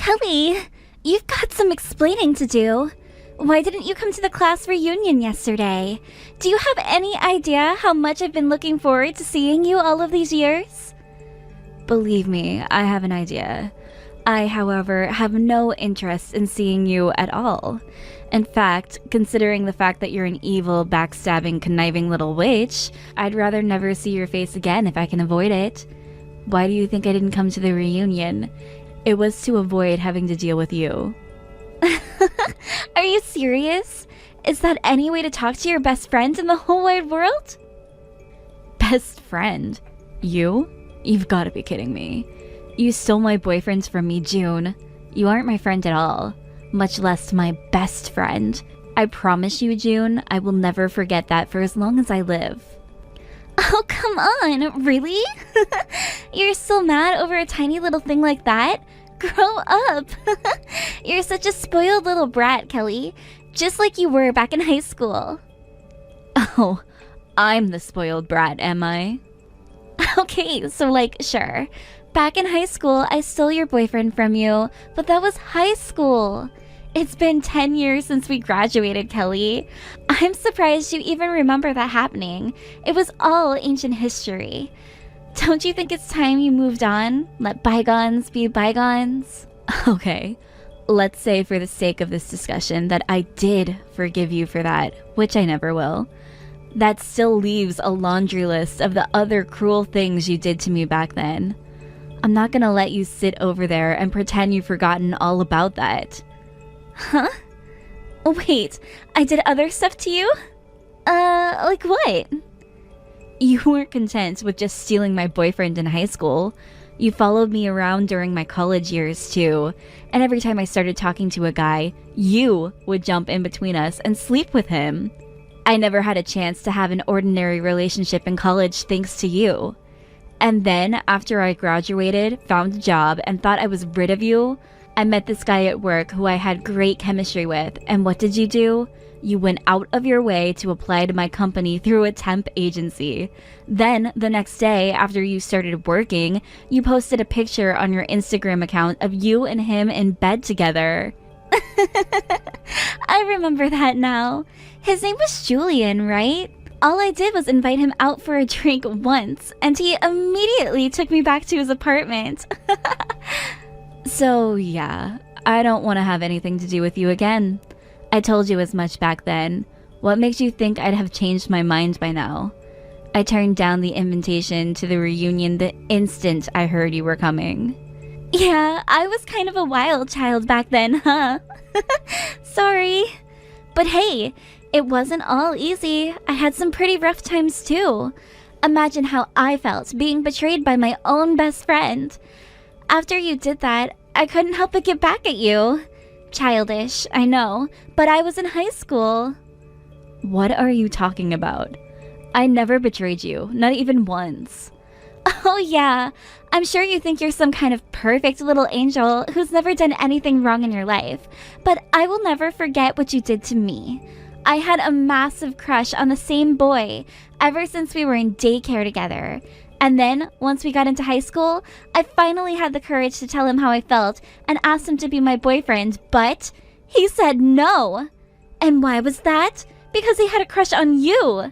Kelly, you've got some explaining to do. Why didn't you come to the class reunion yesterday? Do you have any idea how much I've been looking forward to seeing you all of these years? Believe me, I have an idea. I, however, have no interest in seeing you at all. In fact, considering the fact that you're an evil, backstabbing, conniving little witch, I'd rather never see your face again if I can avoid it. Why do you think I didn't come to the reunion? It was to avoid having to deal with you. Are you serious? Is that any way to talk to your best friend in the whole wide world? Best friend? You? You've got to be kidding me. You stole my boyfriend from me, June. You aren't my friend at all, much less my best friend. I promise you, June, I will never forget that for as long as I live. Oh, come on, really? You're still mad over a tiny little thing like that? Grow up! You're such a spoiled little brat, Kelly. Just like you were back in high school. Oh, I'm the spoiled brat, am I? Okay, so sure. Back in high school, I stole your boyfriend from you, but that was high school. It's been 10 years since we graduated, Kelly. I'm surprised you even remember that happening. It was all ancient history. Don't you think it's time you moved on? Let bygones be bygones? Okay, let's say for the sake of this discussion that I did forgive you for that, which I never will. That still leaves a laundry list of the other cruel things you did to me back then. I'm not gonna let you sit over there and pretend you've forgotten all about that. Huh? Wait, I did other stuff to you? Like what? You weren't content with just stealing my boyfriend in high school. You followed me around during my college years too, and every time I started talking to a guy, you would jump in between us and sleep with him. I never had a chance to have an ordinary relationship in college thanks to you. And then, after I graduated, found a job, and thought I was rid of you, I met this guy at work who I had great chemistry with, and what did you do? You went out of your way to apply to my company through a temp agency. Then, the next day, after you started working, you posted a picture on your Instagram account of you and him in bed together. I remember that now. His name was Julian, right? All I did was invite him out for a drink once, and he immediately took me back to his apartment. So, yeah, I don't want to have anything to do with you again. I told you as much back then. What makes you think I'd have changed my mind by now? I turned down the invitation to the reunion the instant I heard you were coming. Yeah, I was kind of a wild child back then, huh? Sorry. But hey, it wasn't all easy. I had some pretty rough times too. Imagine how I felt being betrayed by my own best friend. After you did that, I couldn't help but get back at you. Childish, I know, but I was in high school. What are you talking about? I never betrayed you, not even once. Oh yeah, I'm sure you think you're some kind of perfect little angel who's never done anything wrong in your life, but I will never forget what you did to me. I had a massive crush on the same boy ever since we were in daycare together. And then, once we got into high school, I finally had the courage to tell him how I felt and asked him to be my boyfriend, but he said no. And why was that? Because he had a crush on you.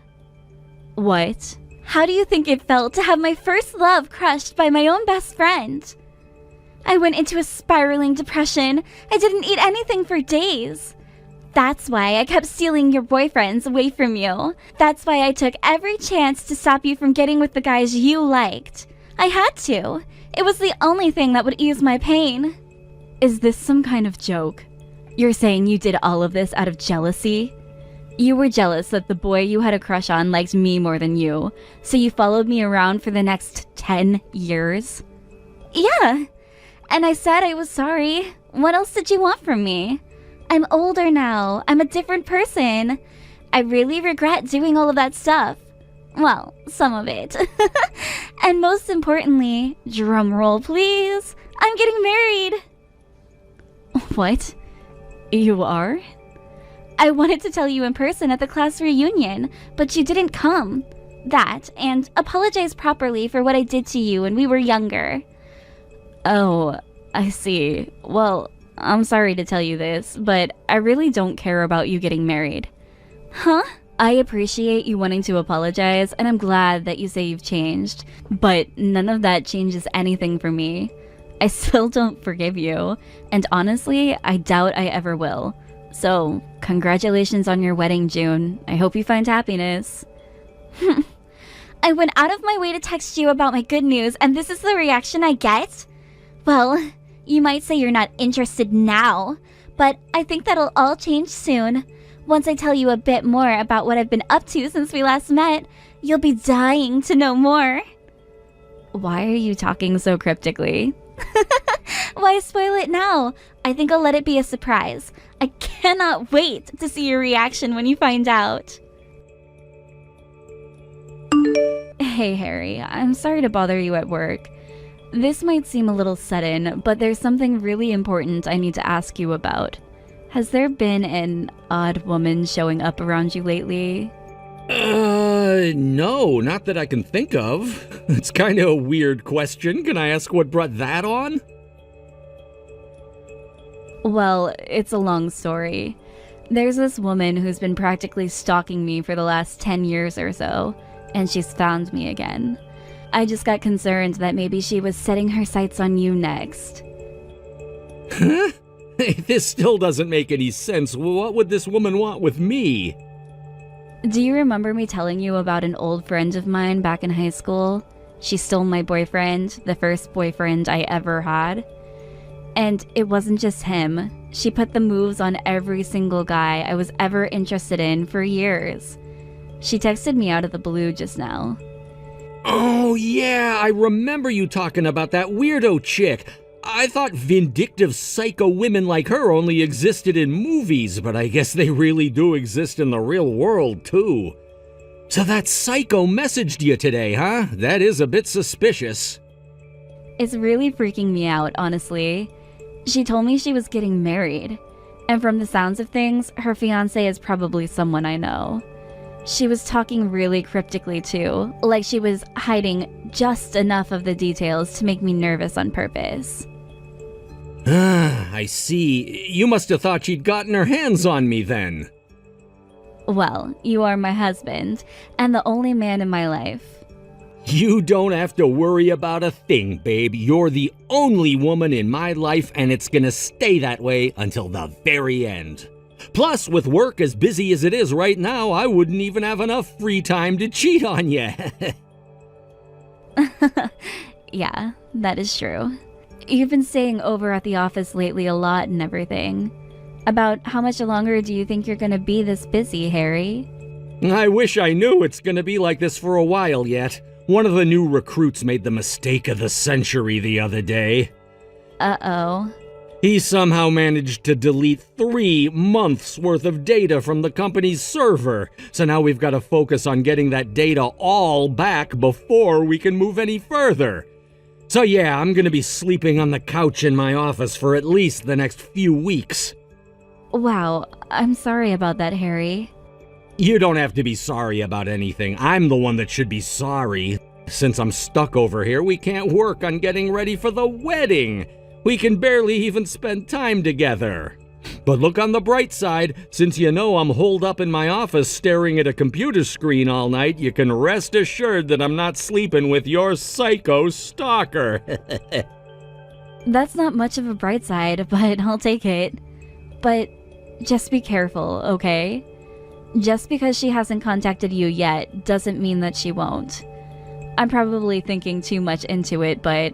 What? How do you think it felt to have my first love crushed by my own best friend? I went into a spiraling depression. I didn't eat anything for days. That's why I kept stealing your boyfriends away from you. That's why I took every chance to stop you from getting with the guys you liked. I had to. It was the only thing that would ease my pain. Is this some kind of joke? You're saying you did all of this out of jealousy? You were jealous that the boy you had a crush on liked me more than you, so you followed me around for the next 10 years? Yeah, and I said I was sorry. What else did you want from me? I'm older now. I'm a different person. I really regret doing all of that stuff. Well, some of it. And most importantly, drum roll please, I'm getting married. What? You are? I wanted to tell you in person at the class reunion, but you didn't come. That, and apologize properly for what I did to you when we were younger. Oh, I see. Well, I'm sorry to tell you this, but I really don't care about you getting married. Huh? I appreciate you wanting to apologize, and I'm glad that you say you've changed, but none of that changes anything for me. I still don't forgive you, and honestly, I doubt I ever will. So, congratulations on your wedding, June. I hope you find happiness. I went out of my way to text you about my good news, and this is the reaction I get? Well, you might say you're not interested now, but I think that'll all change soon. Once I tell you a bit more about what I've been up to since we last met, you'll be dying to know more. Why are you talking so cryptically? Why spoil it now? I think I'll let it be a surprise. I cannot wait to see your reaction when you find out. Hey, Harry, I'm sorry to bother you at work. This might seem a little sudden, but there's something really important I need to ask you about. Has there been an odd woman showing up around you lately? No, not that I can think of. It's kind of a weird question. Can I ask what brought that on? Well, it's a long story. There's this woman who's been practically stalking me for the last 10 years or so, and she's found me again. I just got concerned that maybe she was setting her sights on you next. Huh? This still doesn't make any sense. What would this woman want with me? Do you remember me telling you about an old friend of mine back in high school? She stole my boyfriend, the first boyfriend I ever had. And it wasn't just him. She put the moves on every single guy I was ever interested in for years. She texted me out of the blue just now. Oh yeah, I remember you talking about that weirdo chick. I thought vindictive psycho women like her only existed in movies, but I guess they really do exist in the real world too. So that psycho messaged you today, huh? That is a bit suspicious. It's really freaking me out, honestly. She told me she was getting married, and from the sounds of things, her fiancé is probably someone I know. She was talking really cryptically too, like she was hiding just enough of the details to make me nervous on purpose. I see. You must have thought she'd gotten her hands on me then. Well, you are my husband, and the only man in my life. You don't have to worry about a thing, babe. You're the only woman in my life, and it's gonna stay that way until the very end. Plus, with work as busy as it is right now, I wouldn't even have enough free time to cheat on you. Yeah, that is true. You've been staying over at the office lately a lot and everything. About how much longer do you think you're gonna be this busy, Harry? I wish I knew it's gonna be like this for a while yet. One of the new recruits made the mistake of the century the other day. Uh-oh. He somehow managed to delete 3 months worth of data from the company's server. So now we've got to focus on getting that data all back before we can move any further. So yeah, I'm gonna be sleeping on the couch in my office for at least the next few weeks. Wow, I'm sorry about that, Harry. You don't have to be sorry about anything. I'm the one that should be sorry. Since I'm stuck over here, we can't work on getting ready for the wedding. We can barely even spend time together. But look on the bright side, since you know I'm holed up in my office staring at a computer screen all night, you can rest assured that I'm not sleeping with your psycho stalker. That's not much of a bright side, but I'll take it. But just be careful, okay? Just because she hasn't contacted you yet doesn't mean that she won't. I'm probably thinking too much into it, but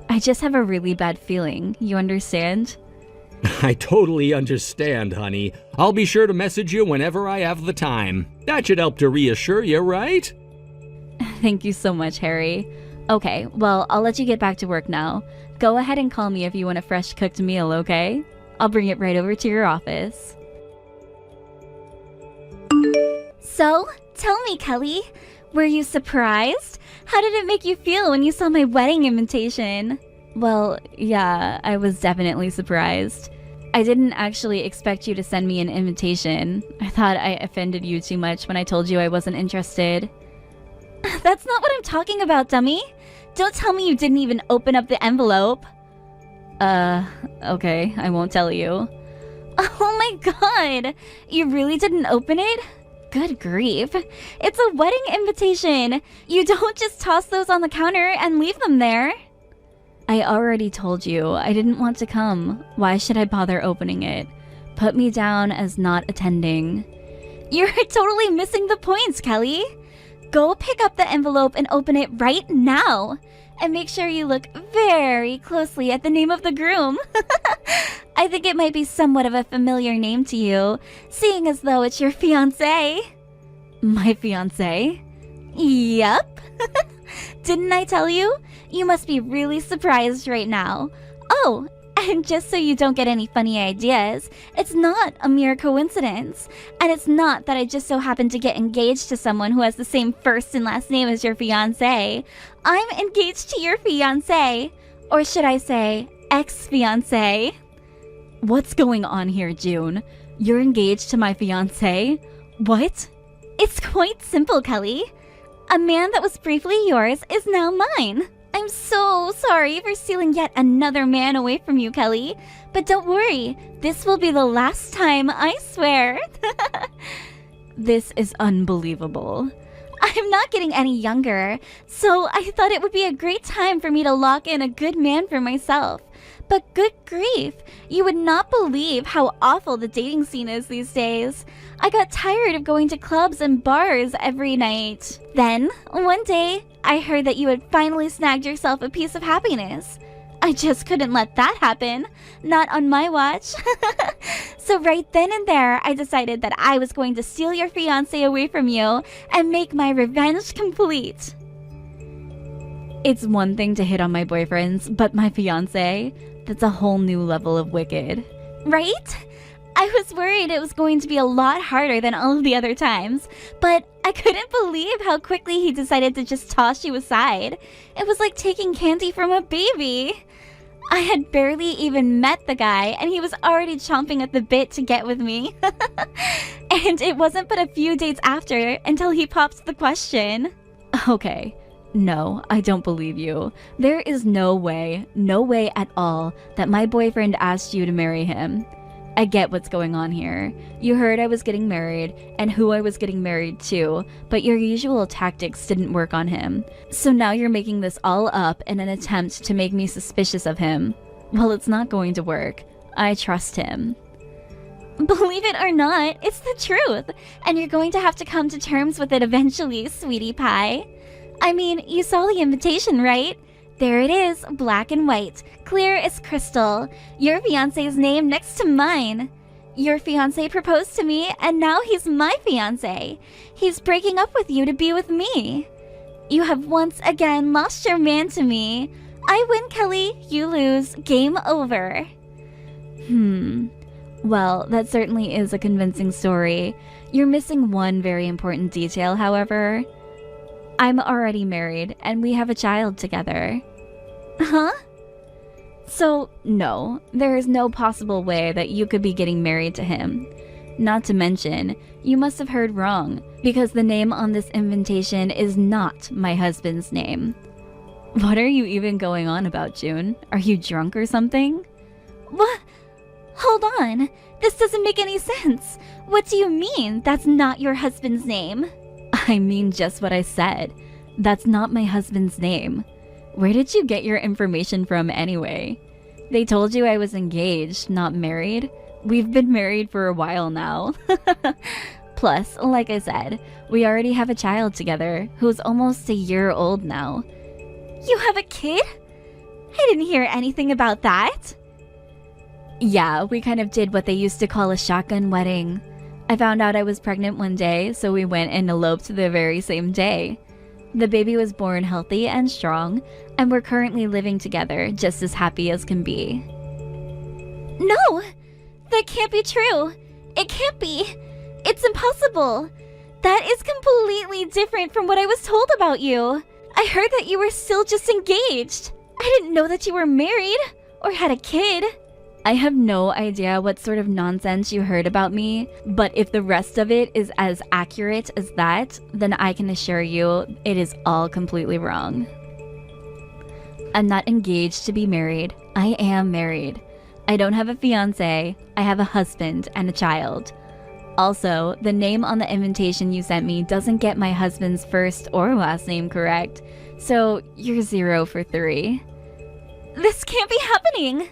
I just have a really bad feeling, you understand? I totally understand, honey. I'll be sure to message you whenever I have the time. That should help to reassure you, right? Thank you so much, Harry. Okay, well, I'll let you get back to work now. Go ahead and call me if you want a fresh cooked meal, okay? I'll bring it right over to your office. So, tell me, Kelly, were you surprised? How did it make you feel when you saw my wedding invitation? Well, yeah, I was definitely surprised. I didn't actually expect you to send me an invitation. I thought I offended you too much when I told you I wasn't interested. That's not what I'm talking about, dummy. Don't tell me you didn't even open up the envelope. Okay, I won't tell you. Oh my god! You really didn't open it? Good grief. It's a wedding invitation. You don't just toss those on the counter and leave them there. I already told you I didn't want to come. Why should I bother opening it? Put me down as not attending. You're totally missing the points, Kelly. Go pick up the envelope and open it right now. And make sure you look very closely at the name of the groom. I think it might be somewhat of a familiar name to you, seeing as though it's your fiancé. My fiancé? Yep. Didn't I tell you? You must be really surprised right now. Oh, and just so you don't get any funny ideas, it's not a mere coincidence. And it's not that I just so happen to get engaged to someone who has the same first and last name as your fiancé. I'm engaged to your fiancé. Or should I say, ex-fiancé. What's going on here, June? You're engaged to my fiancé? What? It's quite simple, Kelly. A man that was briefly yours is now mine. I'm so sorry for stealing yet another man away from you, Kelly. But don't worry, this will be the last time, I swear. This is unbelievable. I'm not getting any younger, so I thought it would be a great time for me to lock in a good man for myself. But good grief, you would not believe how awful the dating scene is these days. I got tired of going to clubs and bars every night. Then, one day, I heard that you had finally snagged yourself a piece of happiness. I just couldn't let that happen. Not on my watch. So right then and there, I decided that I was going to steal your fiancé away from you and make my revenge complete. It's one thing to hit on my boyfriends, but my fiancé? That's a whole new level of wicked. Right? I was worried it was going to be a lot harder than all of the other times, but I couldn't believe how quickly he decided to just toss you aside. It was like taking candy from a baby. I had barely even met the guy, and he was already chomping at the bit to get with me. And it wasn't but a few dates after until he popped the question. Okay. No, I don't believe you. There is no way at all that my boyfriend asked you to marry him. I get what's going on here. You heard I was getting married and who I was getting married to, but your usual tactics didn't work on him. So now you're making this all up in an attempt to make me suspicious of him. Well, it's not going to work. I trust him. Believe it or not, it's the truth. And you're going to have to come to terms with it eventually, sweetie pie. I mean, you saw the invitation, right? There it is, black and white, clear as crystal. Your fiancé's name next to mine. Your fiancé proposed to me, and now he's my fiancé. He's breaking up with you to be with me. You have once again lost your man to me. I win, Kelly. You lose. Game over. Well, that certainly is a convincing story. You're missing one very important detail, however. I'm already married, and we have a child together. Huh? So, no, there is no possible way that you could be getting married to him. Not to mention, you must have heard wrong, because the name on this invitation is not my husband's name. What are you even going on about, June? Are you drunk or something? What? Hold on. This doesn't make any sense. What do you mean that's not your husband's name? I mean just what I said. That's not my husband's name. Where did you get your information from anyway? They told you I was engaged, not married. We've been married for a while now. Plus, like I said, we already have a child together who's almost a year old now. You have a kid? I didn't hear anything about that. Yeah, we kind of did what they used to call a shotgun wedding. I found out I was pregnant one day, so we went and eloped the very same day. The baby was born healthy and strong, and we're currently living together just as happy as can be. No! That can't be true! It can't be! It's impossible! That is completely different from what I was told about you! I heard that you were still just engaged! I didn't know that you were married! Or had a kid! I have no idea what sort of nonsense you heard about me, but if the rest of it is as accurate as that, then I can assure you it is all completely wrong. I'm not engaged to be married. I am married. I don't have a fiancé, I have a husband and a child. Also, the name on the invitation you sent me doesn't get my husband's first or last name correct, so you're 0 for 3. This can't be happening.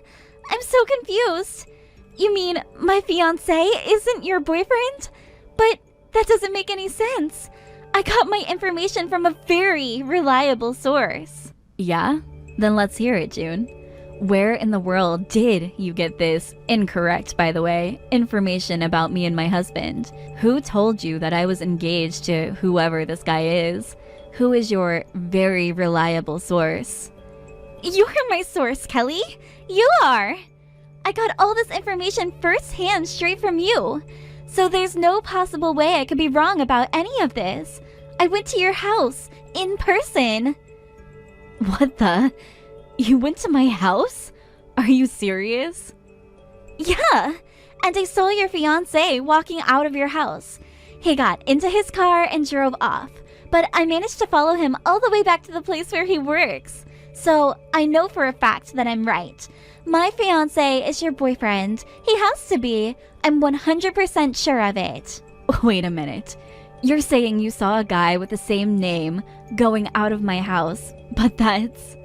I'm so confused. You mean my fiancé isn't your boyfriend? But that doesn't make any sense. I got my information from a very reliable source. Yeah? Then let's hear it, June. Where in the world did you get this, incorrect by the way, information about me and my husband? Who told you that I was engaged to whoever this guy is? Who is your very reliable source? You're my source, Kelly. You are. I got all this information firsthand straight from you. So there's no possible way I could be wrong about any of this. I went to your house, in person. What the? You went to my house? Are you serious? Yeah, and I saw your fiancé walking out of your house. He got into his car and drove off, but I managed to follow him all the way back to the place where he works. So I know for a fact that I'm right. My fiancé is your boyfriend. He has to be. I'm 100% sure of it. Wait a minute. You're saying you saw a guy with the same name going out of my house, but that's...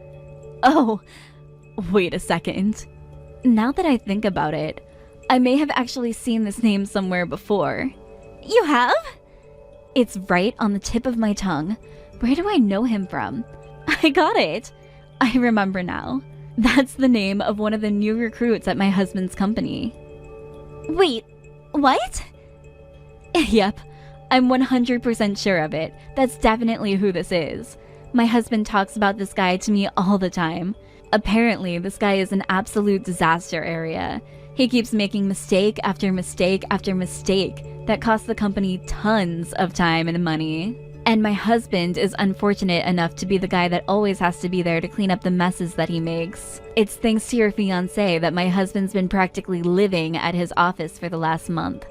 Oh, wait a second. Now that I think about it, I may have actually seen this name somewhere before. You have? It's right on the tip of my tongue. Where do I know him from? I got it. I remember now. That's the name of one of the new recruits at my husband's company. Wait, what? Yep, I'm 100% sure of it. That's definitely who this is. My husband talks about this guy to me all the time. Apparently, this guy is an absolute disaster area. He keeps making mistake after mistake after mistake that costs the company tons of time and money. And my husband is unfortunate enough to be the guy that always has to be there to clean up the messes that he makes. It's thanks to your fiancé that my husband's been practically living at his office for the last month.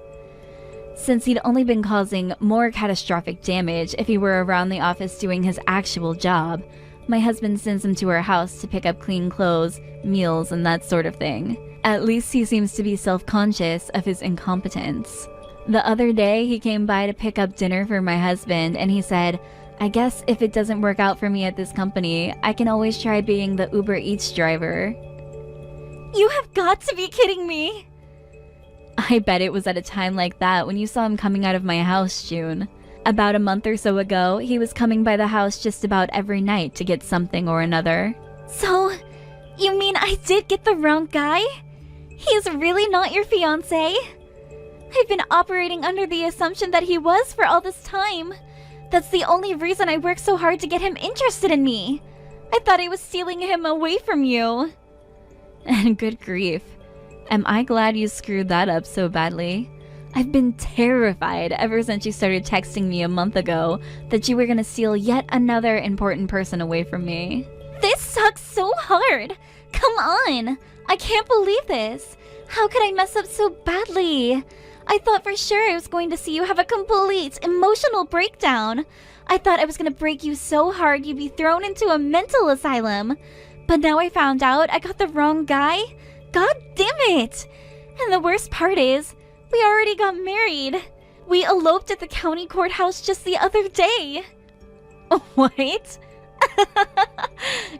Since he'd only been causing more catastrophic damage if he were around the office doing his actual job, my husband sends him to our house to pick up clean clothes, meals, and that sort of thing. At least he seems to be self-conscious of his incompetence. The other day, he came by to pick up dinner for my husband, and he said, I guess if it doesn't work out for me at this company, I can always try being the Uber Eats driver. You have got to be kidding me! I bet it was at a time like that when you saw him coming out of my house, June. About a month or so ago, he was coming by the house just about every night to get something or another. So, you mean I did get the wrong guy? He's really not your fiancé? I've been operating under the assumption that he was for all this time. That's the only reason I worked so hard to get him interested in me. I thought I was stealing him away from you. And good grief. Am I glad you screwed that up so badly? I've been terrified ever since you started texting me a month ago that you were gonna steal yet another important person away from me. This sucks so hard. Come on. I can't believe this. How could I mess up so badly? I thought for sure I was going to see you have a complete emotional breakdown. I thought I was going to break you so hard you'd be thrown into a mental asylum. But now I found out I got the wrong guy. God damn it! And the worst part is, we already got married. We eloped at the county courthouse just the other day. What?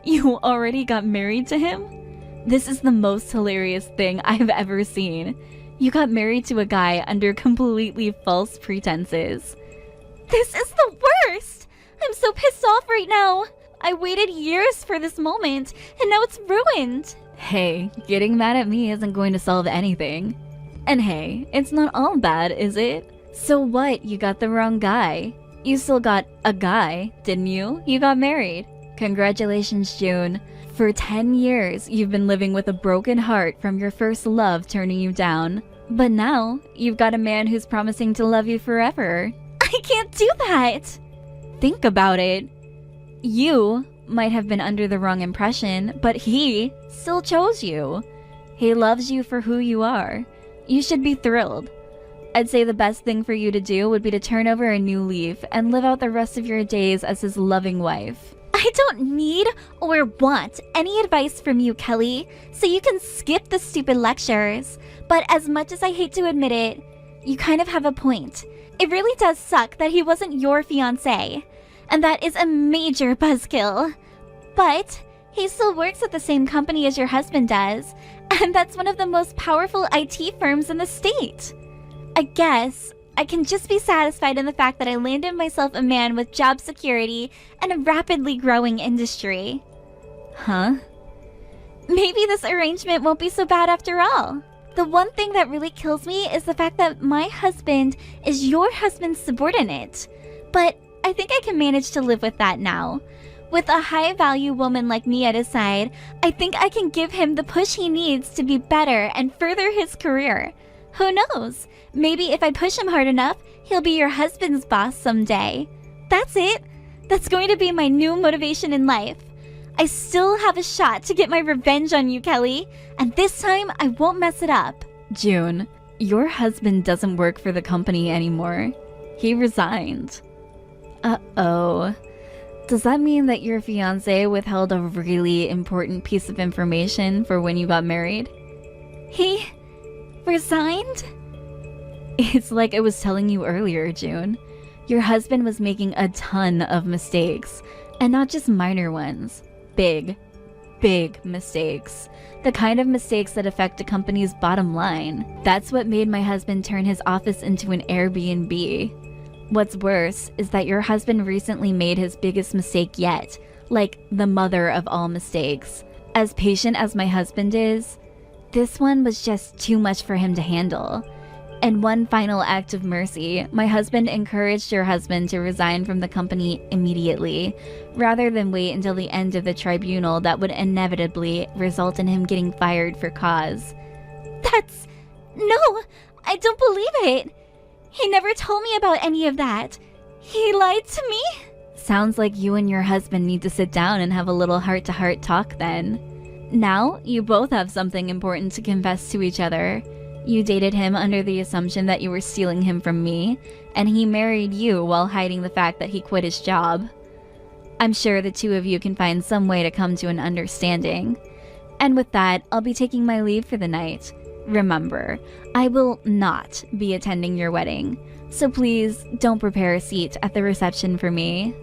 You already got married to him? This is the most hilarious thing I've ever seen. You got married to a guy under completely false pretenses. This is the worst! I'm so pissed off right now. I waited years for this moment, and now it's ruined. Hey, getting mad at me isn't going to solve anything. And hey, it's not all bad, is it? So what, you got the wrong guy? You still got a guy, didn't you? You got married. Congratulations, June. For 10 years, you've been living with a broken heart from your first love turning you down. But now, you've got a man who's promising to love you forever. I can't do that! Think about it. You might have been under the wrong impression, but he still chose you. He loves you for who you are. You should be thrilled. I'd say the best thing for you to do would be to turn over a new leaf and live out the rest of your days as his loving wife. I I don't need or want any advice from you, Kelly, so you can skip the stupid lectures. But as much as I hate to admit it, you kind of have a point. It really does suck that he wasn't your fiancé, and that is a major buzzkill. But he still works at the same company as your husband does, and that's one of the most powerful IT firms in the state. I guess I can just be satisfied in the fact that I landed myself a man with job security and a rapidly growing industry. Huh? Maybe this arrangement won't be so bad after all. The one thing that really kills me is the fact that my husband is your husband's subordinate. But I think I can manage to live with that now. With a high-value woman like me at his side, I think I can give him the push he needs to be better and further his career. Who knows? Maybe if I push him hard enough, he'll be your husband's boss someday. That's it. That's going to be my new motivation in life. I still have a shot to get my revenge on you, Kelly, and this time I won't mess it up. June, your husband doesn't work for the company anymore. He resigned. Uh-oh. Does that mean that your fiancé withheld a really important piece of information for when you got married? He resigned? It's like I was telling you earlier, June. Your husband was making a ton of mistakes, and not just minor ones. Big mistakes. The kind of mistakes that affect a company's bottom line. That's what made my husband turn his office into an Airbnb. What's worse is that your husband recently made his biggest mistake yet, like the mother of all mistakes. As patient as my husband is, this one was just too much for him to handle. In one final act of mercy, my husband encouraged your husband to resign from the company immediately, rather than wait until the end of the tribunal that would inevitably result in him getting fired for cause. No, I don't believe it. He never told me about any of that. He lied to me? Sounds like you and your husband need to sit down and have a little heart-to-heart talk then. Now, you both have something important to confess to each other. You dated him under the assumption that you were stealing him from me, and he married you while hiding the fact that he quit his job. I'm sure the two of you can find some way to come to an understanding. And with that, I'll be taking my leave for the night. Remember, I will not be attending your wedding, so please don't prepare a seat at the reception for me.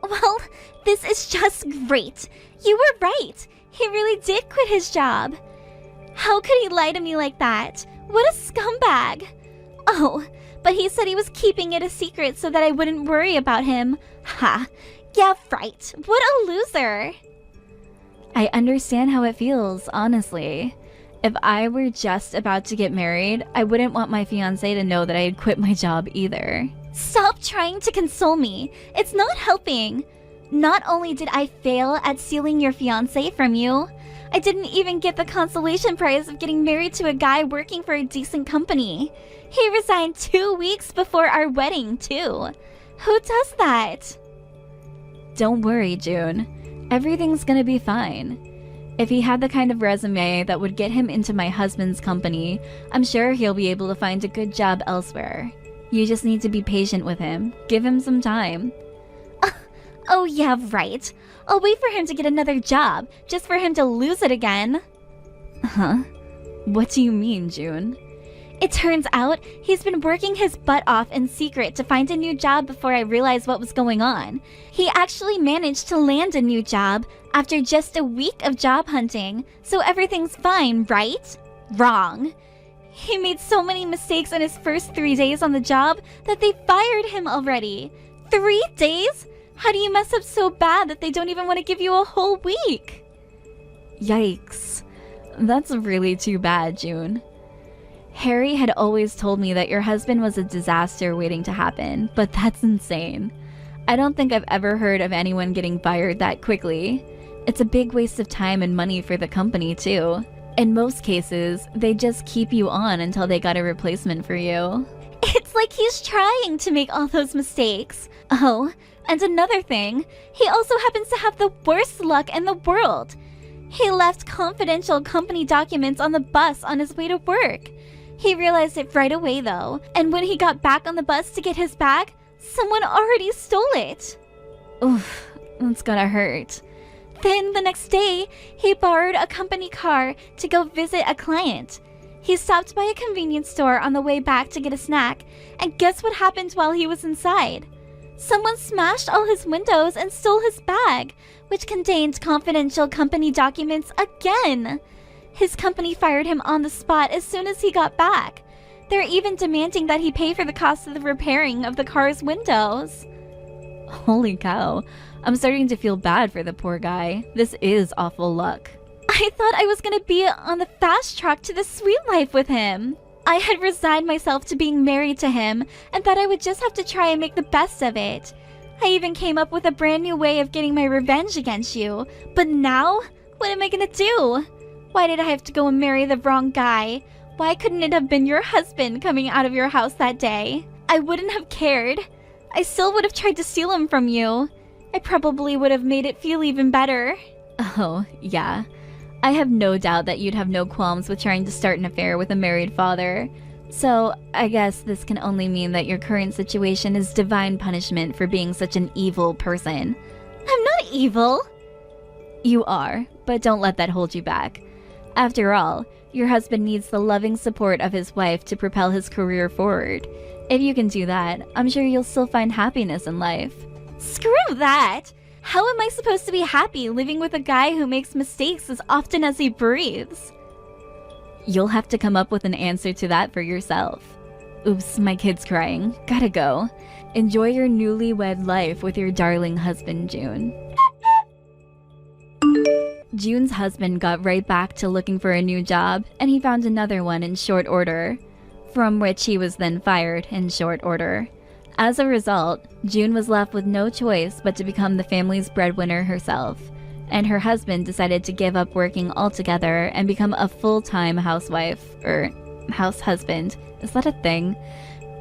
Well, this is just great. You were right. He really did quit his job. How could he lie to me like that? What a scumbag. Oh, but he said he was keeping it a secret so that I wouldn't worry about him. Ha, yeah, right. What a loser. I understand how it feels, honestly. If I were just about to get married, I wouldn't want my fiancé to know that I had quit my job either. Stop trying to console me. It's not helping. Not only did I fail at stealing your fiancé from you, I didn't even get the consolation prize of getting married to a guy working for a decent company. He resigned 2 weeks before our wedding, too. Who does that? Don't worry, June. Everything's gonna be fine. If he had the kind of resume that would get him into my husband's company, I'm sure he'll be able to find a good job elsewhere. You just need to be patient with him. Give him some time. Oh yeah, right. I'll wait for him to get another job, just for him to lose it again. Huh? What do you mean, June? It turns out he's been working his butt off in secret to find a new job before I realized what was going on. He actually managed to land a new job after just a week of job hunting, so everything's fine, right? Wrong. He made so many mistakes in his first 3 days on the job that they fired him already. 3 days? How do you mess up so bad that they don't even want to give you a whole week? Yikes. That's really too bad, June. Harry had always told me that your husband was a disaster waiting to happen, but that's insane. I don't think I've ever heard of anyone getting fired that quickly. It's a big waste of time and money for the company, too. In most cases, they just keep you on until they got a replacement for you. It's like he's trying to make all those mistakes. Oh, and another thing, he also happens to have the worst luck in the world. He left confidential company documents on the bus on his way to work. He realized it right away though, and when he got back on the bus to get his bag, Someone already stole it. Oof, that's gotta hurt. Then the next day, he borrowed a company car to go visit a client. He stopped by a convenience store on the way back to get a snack, and guess what happened while he was inside? Someone smashed all his windows and stole his bag, which contained confidential company documents again. His company fired him on the spot as soon as he got back. They're even demanding that he pay for the cost of the repairing of the car's windows. Holy cow. I'm starting to feel bad for the poor guy. This is awful luck. I thought I was gonna be on the fast track to the sweet life with him. I had resigned myself to being married to him and thought I would just have to try and make the best of it. I even came up with a brand new way of getting my revenge against you. But now, what am I gonna do? Why did I have to go and marry the wrong guy? Why couldn't it have been your husband coming out of your house that day? I wouldn't have cared. I still would have tried to steal him from you. I probably would have made it feel even better. Oh, yeah. I have no doubt that you'd have no qualms with trying to start an affair with a married father. So, I guess this can only mean that your current situation is divine punishment for being such an evil person. I'm not evil. You are, but don't let that hold you back. After all, your husband needs the loving support of his wife to propel his career forward. If you can do that, I'm sure you'll still find happiness in life. Screw that! How am I supposed to be happy living with a guy who makes mistakes as often as he breathes? You'll have to come up with an answer to that for yourself. Oops, my kid's crying. Gotta go. Enjoy your newlywed life with your darling husband, June. June's husband got right back to looking for a new job, and he found another one in short order, from which he was then fired in short order. As a result, June was left with no choice but to become the family's breadwinner herself, and her husband decided to give up working altogether and become a full-time housewife, or house husband. Is that a thing?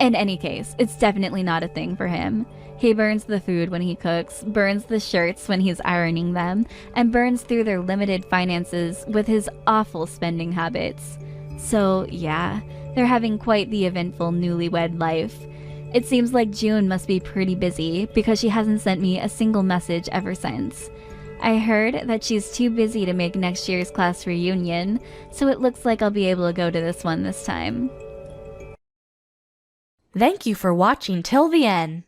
In any case, it's definitely not a thing for him. He burns the food when he cooks, burns the shirts when he's ironing them, and burns through their limited finances with his awful spending habits. So, yeah, they're having quite the eventful newlywed life. It seems like June must be pretty busy because she hasn't sent me a single message ever since. I heard that she's too busy to make next year's class reunion, so it looks like I'll be able to go to this one this time. Thank you for watching till the end.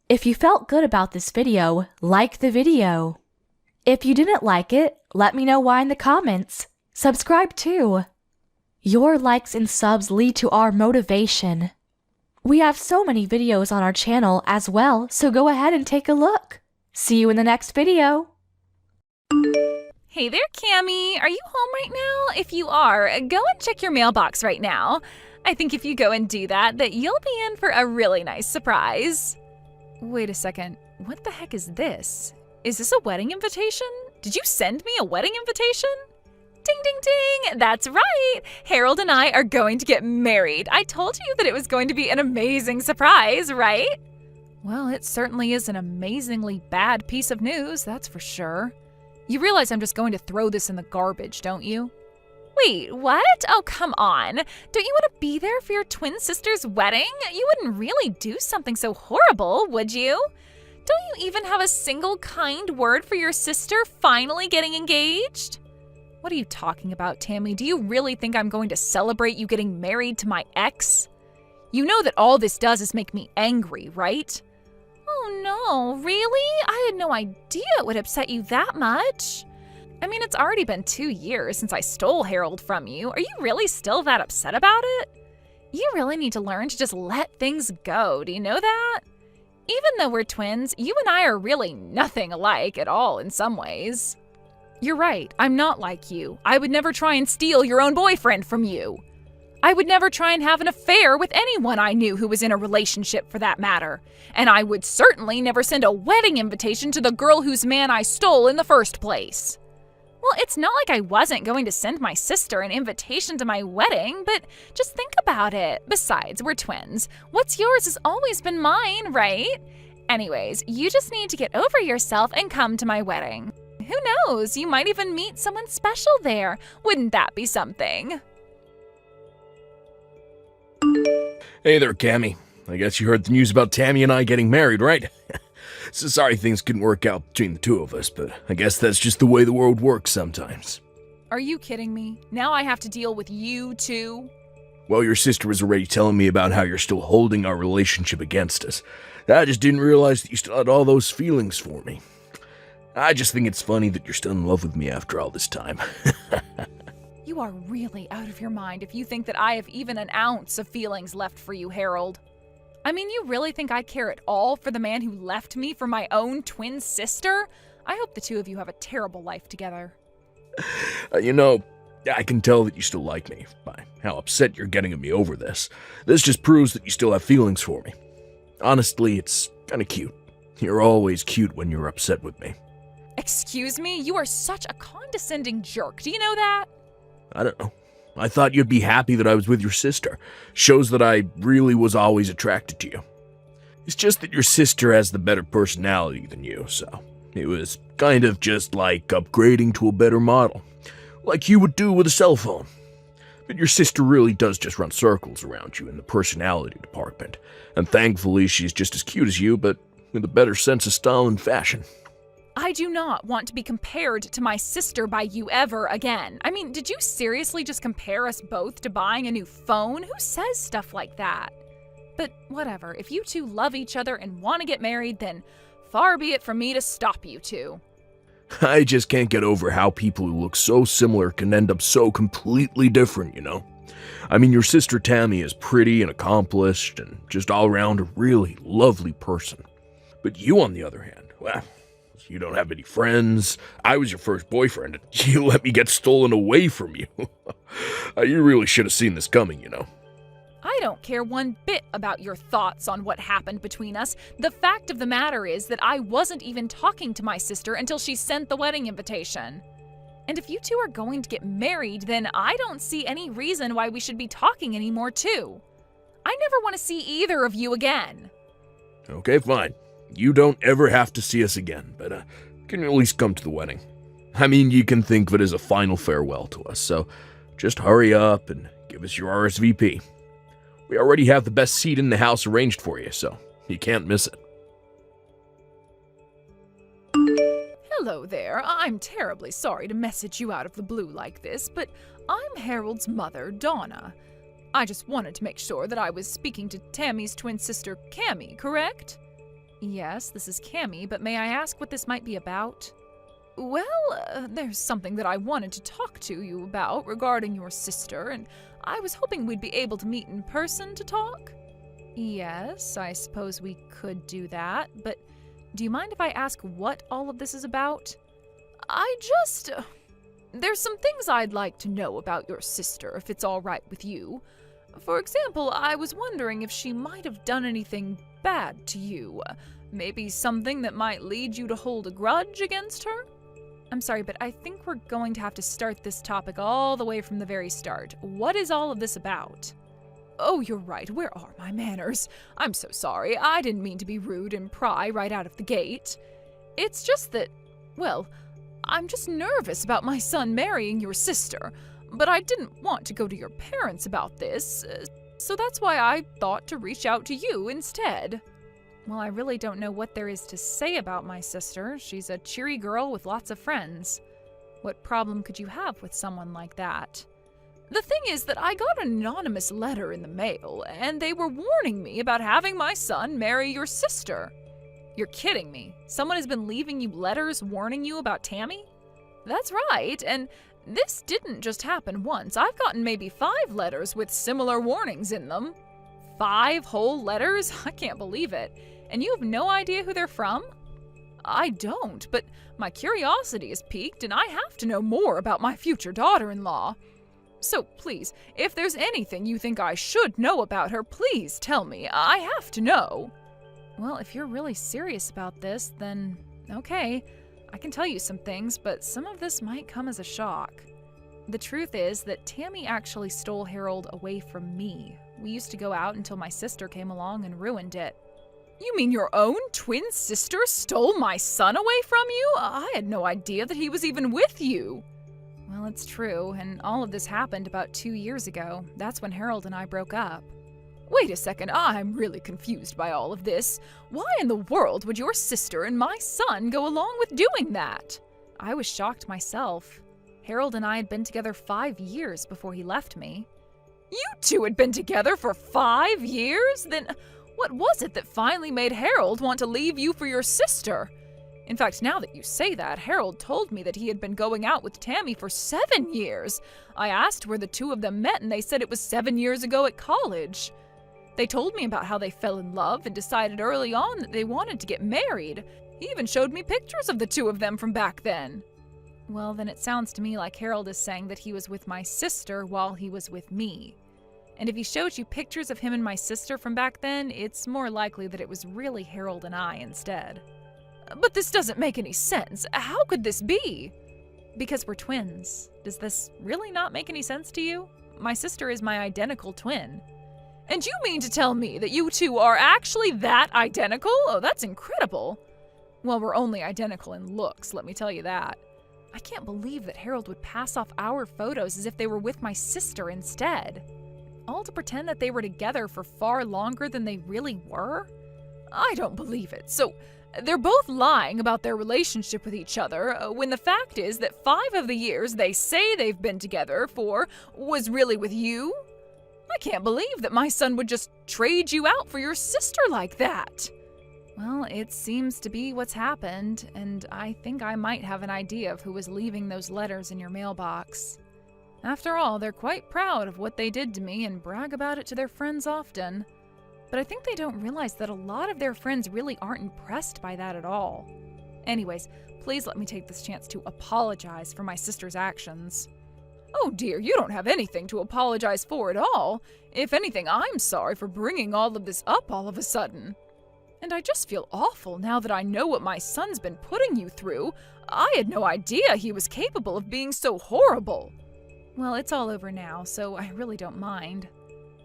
If you felt good about this video, like the video. If you didn't like it, let me know why in the comments. Subscribe too. Your likes and subs lead to our motivation. We have so many videos on our channel as well, so go ahead and take a look. See you in the next video. Hey there, Cammie. Are you home right now? If you are, go and check your mailbox right now. I think if you go and do that you'll be in for a really nice surprise. Wait a second. What the heck is this? Is this a wedding invitation? Did you send me a wedding invitation? Ding, ding, ding! That's right! Harold and I are going to get married. I told you that it was going to be an amazing surprise, right? Well, it certainly is an amazingly bad piece of news, that's for sure. You realize I'm just going to throw this in the garbage, don't you? Wait, what? Oh, come on. Don't you want to be there for your twin sister's wedding? You wouldn't really do something so horrible, would you? Don't you even have a single kind word for your sister finally getting engaged? What are you talking about, Tammy? Do you really think I'm going to celebrate you getting married to my ex? You know that all this does is make me angry, right? Oh no, really? I had no idea it would upset you that much. I mean, it's already been 2 years since I stole Harold from you. Are you really still that upset about it? You really need to learn to just let things go, do you know that? Even though we're twins, you and I are really nothing alike at all in some ways. You're right, I'm not like you. I would never try and steal your own boyfriend from you. I would never try and have an affair with anyone I knew who was in a relationship for that matter. And I would certainly never send a wedding invitation to the girl whose man I stole in the first place. Well, it's not like I wasn't going to send my sister an invitation to my wedding, but just think about it. Besides, we're twins. What's yours has always been mine, right? Anyways, you just need to get over yourself and come to my wedding. Who knows? You might even meet someone special there. Wouldn't that be something? Hey there, Cammie. I guess you heard the news about Tammy and I getting married, right? So sorry things couldn't work out between the two of us, but I guess that's just the way the world works sometimes. Are you kidding me? Now I have to deal with you too? Well, your sister was already telling me about how you're still holding our relationship against us. I just didn't realize that you still had all those feelings for me. I just think it's funny that you're still in love with me after all this time. You are really out of your mind if you think that I have even an ounce of feelings left for you, Harold. I mean, you really think I care at all for the man who left me for my own twin sister? I hope the two of you have a terrible life together. I can tell that you still like me by how upset you're getting at me over this. This just proves that you still have feelings for me. Honestly, it's kind of cute. You're always cute when you're upset with me. Excuse me? You are such a condescending jerk. Do you know that? I don't know. I thought you'd be happy that I was with your sister. Shows that I really was always attracted to you. It's just that your sister has the better personality than you, so it was kind of just like upgrading to a better model. Like you would do with a cell phone. But your sister really does just run circles around you in the personality department. And thankfully she's just as cute as you, but with a better sense of style and fashion. I do not want to be compared to my sister by you ever again. I mean, did you seriously just compare us both to buying a new phone? Who says stuff like that? But whatever, if you two love each other and want to get married, then far be it from me to stop you two. I just can't get over how people who look so similar can end up so completely different, you know? I mean, your sister Tammy is pretty and accomplished and just all around a really lovely person. But you, on the other hand, well, you don't have any friends. I was your first boyfriend, and you let me get stolen away from you. You really should have seen this coming, you know. I don't care one bit about your thoughts on what happened between us. The fact of the matter is that I wasn't even talking to my sister until she sent the wedding invitation. And if you two are going to get married, then I don't see any reason why we should be talking anymore, too. I never want to see either of you again. Okay, fine. You don't ever have to see us again, but can you at least come to the wedding? I mean, you can think of it as a final farewell to us, so just hurry up and give us your RSVP. We already have the best seat in the house arranged for you, so you can't miss it. Hello there. I'm terribly sorry to message you out of the blue like this, but I'm Harold's mother, Donna. I just wanted to make sure that I was speaking to Tammy's twin sister, Cammy, correct? Yes, this is Cammy, but may I ask what this might be about? Well, there's something that I wanted to talk to you about regarding your sister, and I was hoping we'd be able to meet in person to talk. Yes, I suppose we could do that, but do you mind if I ask what all of this is about? There's some things I'd like to know about your sister, if it's all right with you. For example, I was wondering if she might have done anything bad to you. Maybe something that might lead you to hold a grudge against her? I'm sorry, but I think we're going to have to start this topic all the way from the very start. What is all of this about? Oh, you're right. Where are my manners? I'm so sorry. I didn't mean to be rude and pry right out of the gate. It's just that, well, I'm just nervous about my son marrying your sister, but I didn't want to go to your parents about this, so that's why I thought to reach out to you instead. Well, I really don't know what there is to say about my sister. She's a cheery girl with lots of friends. What problem could you have with someone like that? The thing is that I got an anonymous letter in the mail, and they were warning me about having my son marry your sister. You're kidding me. Someone has been leaving you letters warning you about Tammy? That's right, and this didn't just happen once. I've gotten maybe 5 letters with similar warnings in them. 5 whole letters? I can't believe it. And you have no idea who they're from? I don't, but my curiosity is piqued and I have to know more about my future daughter-in-law. So please, if there's anything you think I should know about her, please tell me. I have to know. Well, if you're really serious about this, then okay. I can tell you some things, but some of this might come as a shock. The truth is that Tammy actually stole Harold away from me. We used to go out until my sister came along and ruined it. You mean your own twin sister stole my son away from you? I had no idea that he was even with you. Well, it's true, and all of this happened about 2 years ago. That's when Harold and I broke up. Wait a second, I'm really confused by all of this. Why in the world would your sister and my son go along with doing that? I was shocked myself. Harold and I had been together 5 years before he left me. You two had been together for 5 years? Then what was it that finally made Harold want to leave you for your sister? In fact, now that you say that, Harold told me that he had been going out with Tammy for 7 years. I asked where the two of them met, and they said it was 7 years ago at college. They told me about how they fell in love and decided early on that they wanted to get married. He even showed me pictures of the two of them from back then. Well, then it sounds to me like Harold is saying that he was with my sister while he was with me. And if he showed you pictures of him and my sister from back then, it's more likely that it was really Harold and I instead. But this doesn't make any sense. How could this be? Because we're twins. Does this really not make any sense to you? My sister is my identical twin. And you mean to tell me that you two are actually that identical? Oh, that's incredible. Well, we're only identical in looks, let me tell you that. I can't believe that Harold would pass off our photos as if they were with my sister instead. All to pretend that they were together for far longer than they really were? I don't believe it. So, they're both lying about their relationship with each other, when the fact is that 5 of the years they say they've been together for was really with you? I can't believe that my son would just trade you out for your sister like that. Well, it seems to be what's happened, and I think I might have an idea of who was leaving those letters in your mailbox. After all, they're quite proud of what they did to me and brag about it to their friends often. But I think they don't realize that a lot of their friends really aren't impressed by that at all. Anyways, please let me take this chance to apologize for my sister's actions. Oh dear, you don't have anything to apologize for at all. If anything, I'm sorry for bringing all of this up all of a sudden. And I just feel awful now that I know what my son's been putting you through. I had no idea he was capable of being so horrible. Well, it's all over now, so I really don't mind.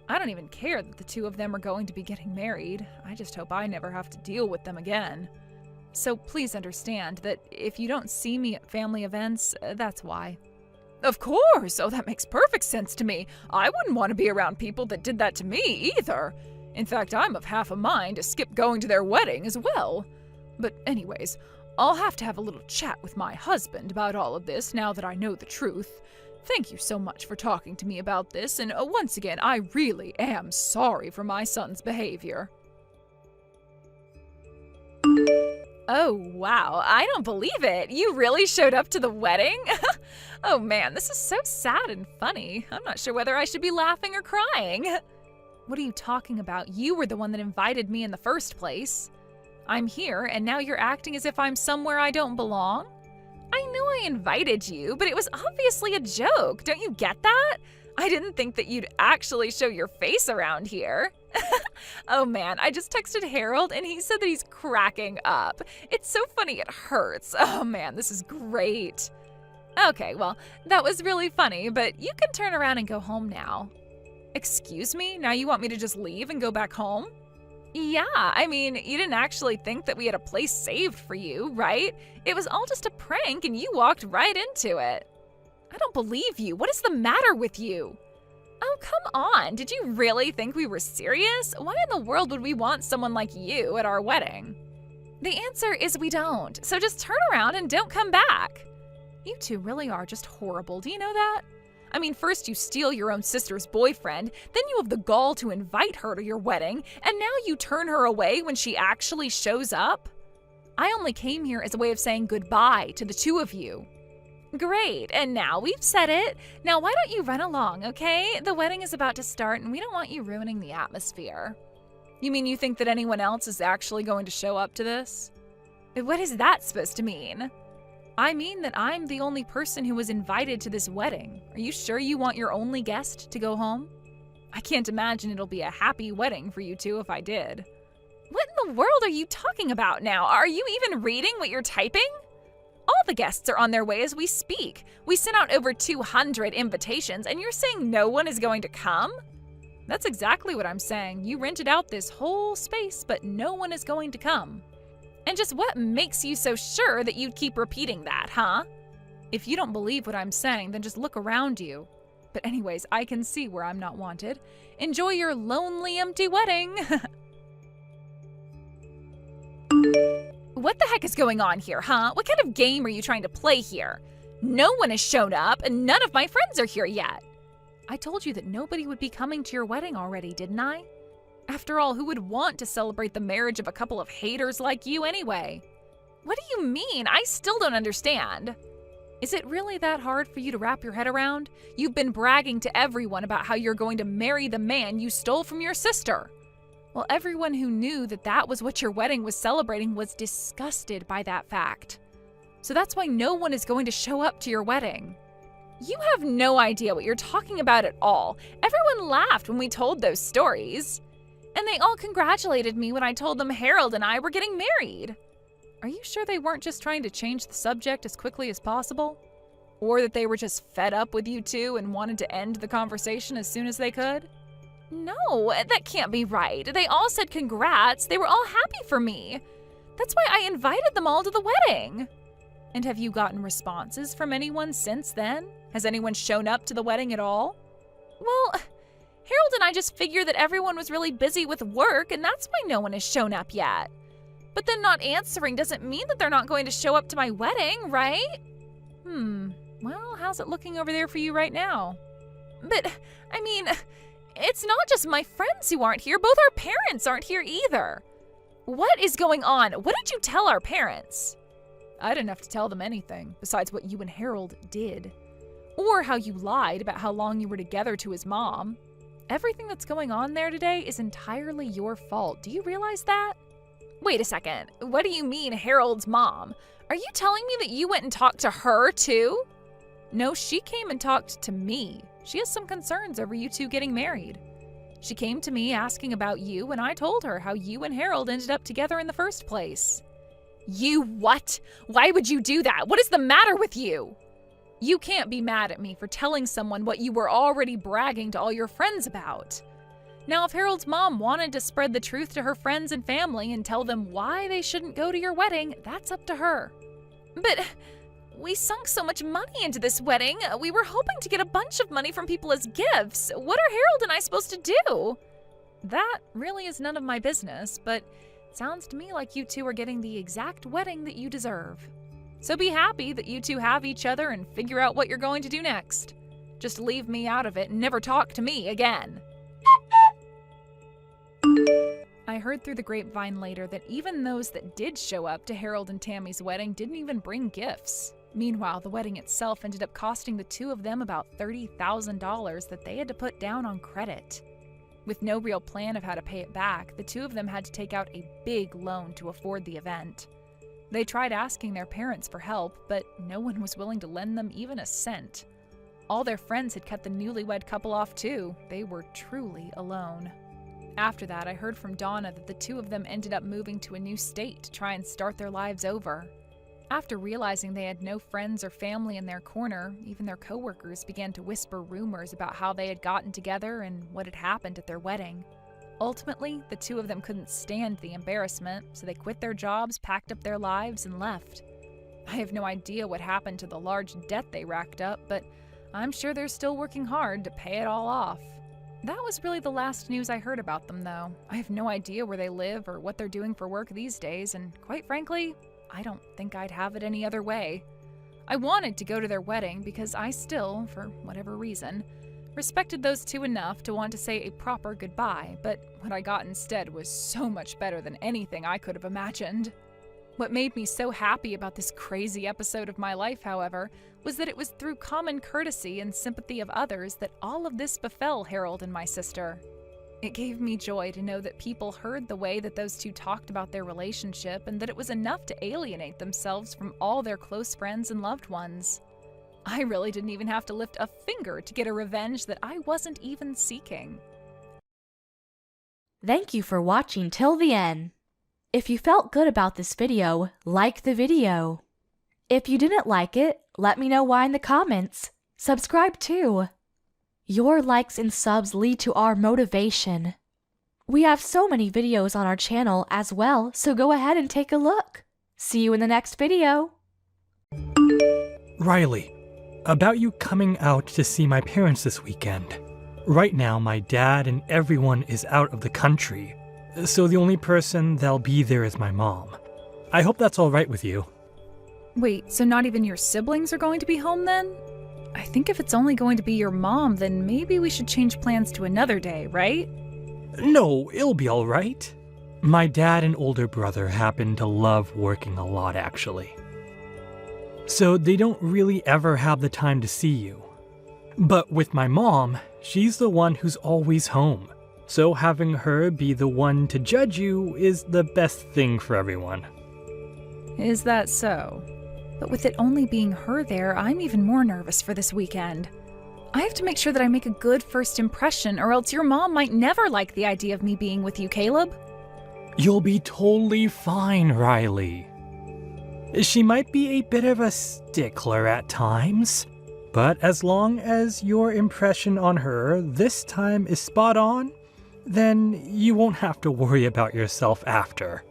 I don't even care that the two of them are going to be getting married. I just hope I never have to deal with them again. So please understand that if you don't see me at family events, that's why. Of course! Oh, that makes perfect sense to me. I wouldn't want to be around people that did that to me either. In fact, I'm of half a mind to skip going to their wedding as well. But anyways, I'll have to have a little chat with my husband about all of this now that I know the truth. Thank you so much for talking to me about this, and once again, I really am sorry for my son's behavior. Oh, wow, I don't believe it. You really showed up to the wedding? Oh man, this is so sad and funny. I'm not sure whether I should be laughing or crying. What are you talking about? You were the one that invited me in the first place. I'm here, and now you're acting as if I'm somewhere I don't belong? I knew I invited you, but it was obviously a joke. Don't you get that? I didn't think that you'd actually show your face around here. Oh man, I just texted Harold and he said that he's cracking up. It's so funny it hurts. Oh man, this is great. Okay, well, that was really funny, but you can turn around and go home now. Excuse me? Now you want me to just leave and go back home? Yeah, I mean, you didn't actually think that we had a place saved for you, right? It was all just a prank and you walked right into it. I don't believe you. What is the matter with you? Oh, come on. Did you really think we were serious? Why in the world would we want someone like you at our wedding? The answer is we don't. So just turn around and don't come back. You two really are just horrible. Do you know that? I mean, first you steal your own sister's boyfriend, then you have the gall to invite her to your wedding, and now you turn her away when she actually shows up? I only came here as a way of saying goodbye to the two of you. Great, and now we've said it. Now why don't you run along, okay? The wedding is about to start and we don't want you ruining the atmosphere. You mean you think that anyone else is actually going to show up to this? What is that supposed to mean? I mean that I'm the only person who was invited to this wedding. Are you sure you want your only guest to go home? I can't imagine it'll be a happy wedding for you two if I did. What in the world are you talking about now? Are you even reading what you're typing? All the guests are on their way as we speak. We sent out over 200 invitations and you're saying no one is going to come? That's exactly what I'm saying. You rented out this whole space, but no one is going to come. And just what makes you so sure that you'd keep repeating that, huh? If you don't believe what I'm saying, then just look around you. But anyways, I can see where I'm not wanted. Enjoy your lonely, empty wedding. What the heck is going on here, huh? What kind of game are you trying to play here? No one has shown up, and none of my friends are here yet. I told you that nobody would be coming to your wedding already, didn't I? After all, who would want to celebrate the marriage of a couple of haters like you anyway? What do you mean? I still don't understand. Is it really that hard for you to wrap your head around? You've been bragging to everyone about how you're going to marry the man you stole from your sister. Well, everyone who knew that that was what your wedding was celebrating was disgusted by that fact. So that's why no one is going to show up to your wedding. You have no idea what you're talking about at all. Everyone laughed when we told those stories. And they all congratulated me when I told them Harold and I were getting married. Are you sure they weren't just trying to change the subject as quickly as possible? Or that they were just fed up with you two and wanted to end the conversation as soon as they could? No, that can't be right. They all said congrats. They were all happy for me. That's why I invited them all to the wedding. And have you gotten responses from anyone since then? Has anyone shown up to the wedding at all? Well, Harold and I just figured that everyone was really busy with work, and that's why no one has shown up yet. But then not answering doesn't mean that they're not going to show up to my wedding, right? Well, how's it looking over there for you right now? But, I mean, it's not just my friends who aren't here. Both our parents aren't here either. What is going on? What did you tell our parents? I didn't have to tell them anything besides what you and Harold did. Or how you lied about how long you were together to his mom. Everything that's going on there today is entirely your fault. Do you realize that? Wait a second. What do you mean, Harold's mom? Are you telling me that you went and talked to her too? No, she came and talked to me. She has some concerns over you two getting married. She came to me asking about you, and I told her how you and Harold ended up together in the first place. You what? Why would you do that? What is the matter with you? You can't be mad at me for telling someone what you were already bragging to all your friends about. Now, if Harold's mom wanted to spread the truth to her friends and family and tell them why they shouldn't go to your wedding, that's up to her. But we sunk so much money into this wedding. We were hoping to get a bunch of money from people as gifts. What are Harold and I supposed to do? That really is none of my business, but it sounds to me like you two are getting the exact wedding that you deserve. So be happy that you two have each other and figure out what you're going to do next. Just leave me out of it and never talk to me again. I heard through the grapevine later that even those that did show up to Harold and Tammy's wedding didn't even bring gifts. Meanwhile, the wedding itself ended up costing the two of them about $30,000 that they had to put down on credit. With no real plan of how to pay it back, the two of them had to take out a big loan to afford the event. They tried asking their parents for help, but no one was willing to lend them even a cent. All their friends had cut the newlywed couple off too. They were truly alone. After that, I heard from Donna that the two of them ended up moving to a new state to try and start their lives over. After realizing they had no friends or family in their corner, even their coworkers began to whisper rumors about how they had gotten together and what had happened at their wedding. Ultimately, the two of them couldn't stand the embarrassment, so they quit their jobs, packed up their lives, and left. I have no idea what happened to the large debt they racked up, but I'm sure they're still working hard to pay it all off. That was really the last news I heard about them, though. I have no idea where they live or what they're doing for work these days, and quite frankly, I don't think I'd have it any other way. I wanted to go to their wedding because I still, for whatever reason, respected those two enough to want to say a proper goodbye, but what I got instead was so much better than anything I could have imagined. What made me so happy about this crazy episode of my life, however, was that it was through common courtesy and sympathy of others that all of this befell Harold and my sister. It gave me joy to know that people heard the way that those two talked about their relationship and that it was enough to alienate themselves from all their close friends and loved ones. I really didn't even have to lift a finger to get a revenge that I wasn't even seeking. Thank you for watching till the end. If you felt good about this video, like the video. If you didn't like it, let me know why in the comments. Subscribe too. Your likes and subs lead to our motivation. We have so many videos on our channel as well, so go ahead and take a look. See you in the next video. Riley, About you coming out to see my parents this weekend. Right now, my dad and everyone is out of the country, so the only person that'll be there is my mom. I hope that's all right with you. Wait, so not even your siblings are going to be home then? I think if it's only going to be your mom, then maybe we should change plans to another day, right? No, it'll be all right. My dad and older brother happen to love working a lot, actually. So they don't really ever have the time to see you. But with my mom, she's the one who's always home. So having her be the one to judge you is the best thing for everyone. Is that so? But with it only being her there, I'm even more nervous for this weekend. I have to make sure that I make a good first impression, or else your mom might never like the idea of me being with you, Caleb. You'll be totally fine, Riley. She might be a bit of a stickler at times, but as long as your impression on her this time is spot on, then you won't have to worry about yourself after.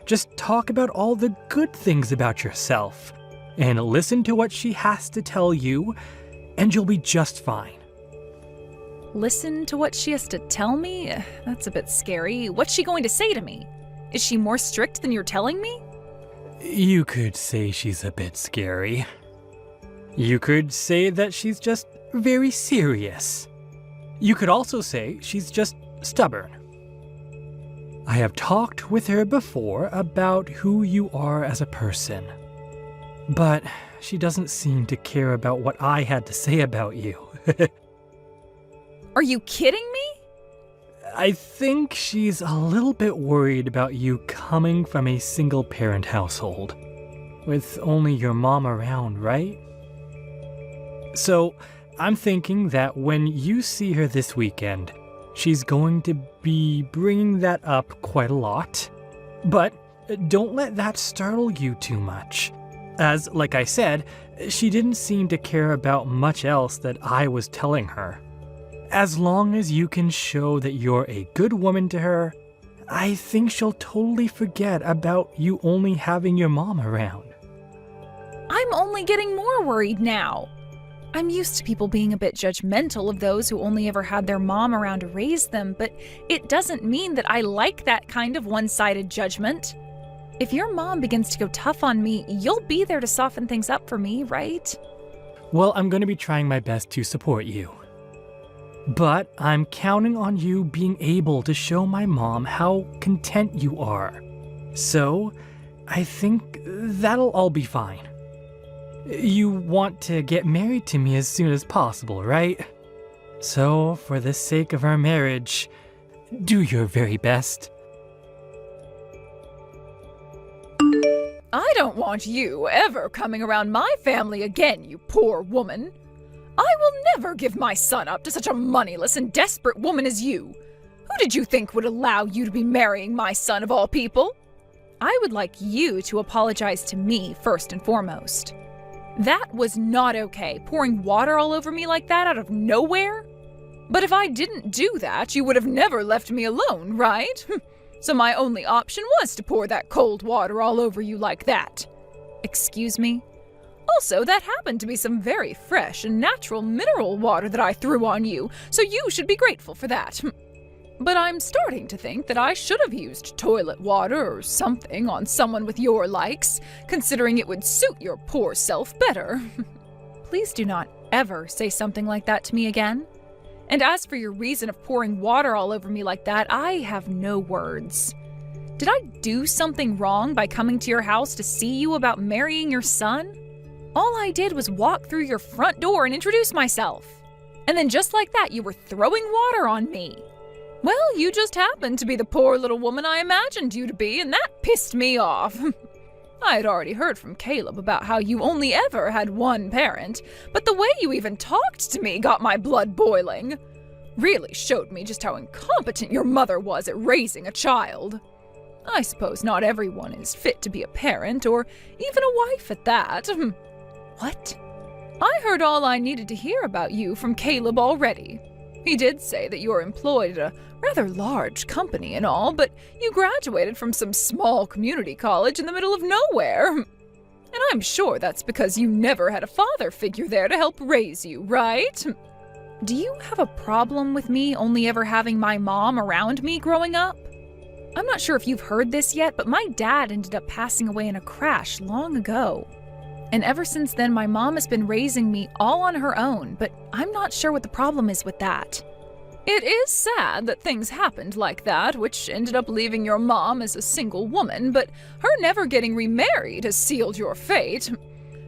Just talk about all the good things about yourself, and listen to what she has to tell you, and you'll be just fine. Listen to what she has to tell me? That's a bit scary. What's she going to say to me? Is she more strict than you're telling me? You could say she's a bit scary. You could say that she's just very serious. You could also say she's just stubborn. I have talked with her before about who you are as a person, but she doesn't seem to care about what I had to say about you. Are you kidding me? I think she's a little bit worried about you coming from a single-parent household, with only your mom around, right? So, I'm thinking that when you see her this weekend, she's going to be bringing that up quite a lot. But don't let that startle you too much. As, like I said, she didn't seem to care about much else that I was telling her. As long as you can show that you're a good woman to her, I think she'll totally forget about you only having your mom around. I'm only getting more worried now. I'm used to people being a bit judgmental of those who only ever had their mom around to raise them, but it doesn't mean that I like that kind of one-sided judgment. If your mom begins to go tough on me, you'll be there to soften things up for me, right? Well, I'm going to be trying my best to support you. But I'm counting on you being able to show my mom how content you are. So, I think that'll all be fine. You want to get married to me as soon as possible, right? So, for the sake of our marriage, do your very best. I don't want you ever coming around my family again, you poor woman. I will never give my son up to such a moneyless and desperate woman as you. Who did you think would allow you to be marrying my son of all people? I would like you to apologize to me first and foremost. That was not okay, pouring water all over me like that out of nowhere. But if I didn't do that, you would have never left me alone, right? So my only option was to pour that cold water all over you like that. Excuse me? Also, that happened to be some very fresh and natural mineral water that I threw on you, so you should be grateful for that. But I'm starting to think that I should have used toilet water or something on someone with your likes, considering it would suit your poor self better. Please do not ever say something like that to me again. And as for your reason of pouring water all over me like that, I have no words. Did I do something wrong by coming to your house to see you about marrying your son? All I did was walk through your front door and introduce myself. And then just like that, you were throwing water on me. Well, you just happened to be the poor little woman I imagined you to be, and that pissed me off. I had already heard from Caleb about how you only ever had one parent, but the way you even talked to me got my blood boiling. Really showed me just how incompetent your mother was at raising a child. I suppose not everyone is fit to be a parent, or even a wife at that. What? I heard all I needed to hear about you from Caleb already. He did say that you're employed at a rather large company and all, but you graduated from some small community college in the middle of nowhere. And I'm sure that's because you never had a father figure there to help raise you, right? Do you have a problem with me only ever having my mom around me growing up? I'm not sure if you've heard this yet, but my dad ended up passing away in a crash long ago. And ever since then, my mom has been raising me all on her own, but I'm not sure what the problem is with that. It is sad that things happened like that, which ended up leaving your mom as a single woman, but her never getting remarried has sealed your fate.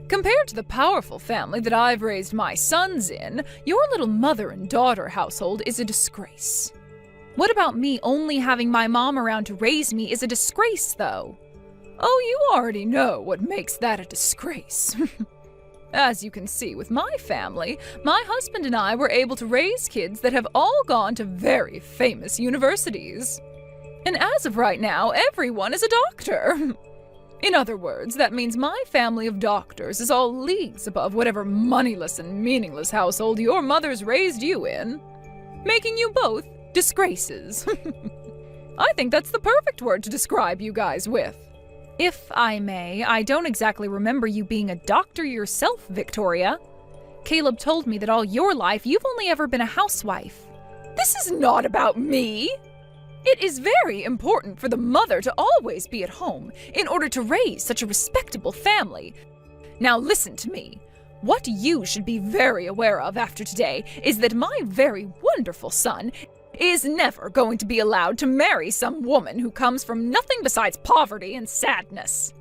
Compared to the powerful family that I've raised my sons in, your little mother and daughter household is a disgrace. What about me only having my mom around to raise me is a disgrace, though? Oh, you already know what makes that a disgrace. As you can see with my family, my husband and I were able to raise kids that have all gone to very famous universities. And as of right now, everyone is a doctor. In other words, that means my family of doctors is all leagues above whatever moneyless and meaningless household your mother's raised you in, making you both disgraces. I think that's the perfect word to describe you guys with. If I may, I don't exactly remember you being a doctor yourself, Victoria. Caleb told me that all your life you've only ever been a housewife. This is not about me. It is very important for the mother to always be at home in order to raise such a respectable family. Now listen to me. What you should be very aware of after today is that my very wonderful son is never going to be allowed to marry some woman who comes from nothing besides poverty and sadness.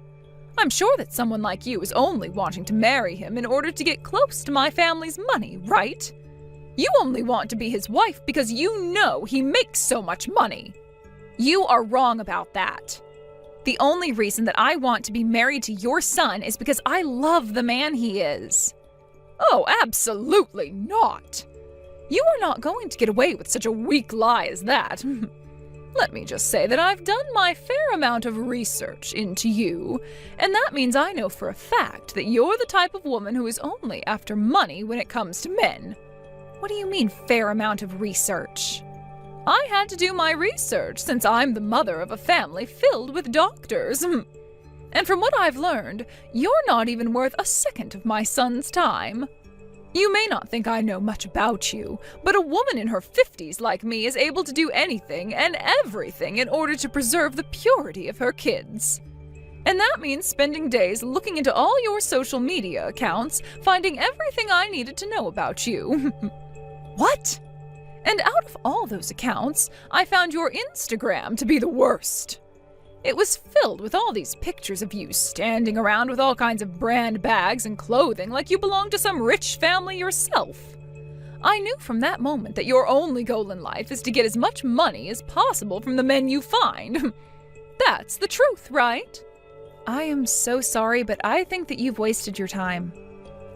I'm sure that someone like you is only wanting to marry him in order to get close to my family's money, right? You only want to be his wife because you know he makes so much money. You are wrong about that. The only reason that I want to be married to your son is because I love the man he is. Oh, absolutely not. You are not going to get away with such a weak lie as that. Let me just say that I've done my fair amount of research into you, and that means I know for a fact that you're the type of woman who is only after money when it comes to men. What do you mean, fair amount of research? I had to do my research since I'm the mother of a family filled with doctors. And from what I've learned, you're not even worth a second of my son's time. You may not think I know much about you, but a woman in her 50s like me is able to do anything and everything in order to preserve the purity of her kids. And that means spending days looking into all your social media accounts, finding everything I needed to know about you. What? And out of all those accounts, I found your Instagram to be the worst. It was filled with all these pictures of you standing around with all kinds of brand bags and clothing like you belonged to some rich family yourself. I knew from that moment that your only goal in life is to get as much money as possible from the men you find. That's the truth, right? I am so sorry, but I think that you've wasted your time.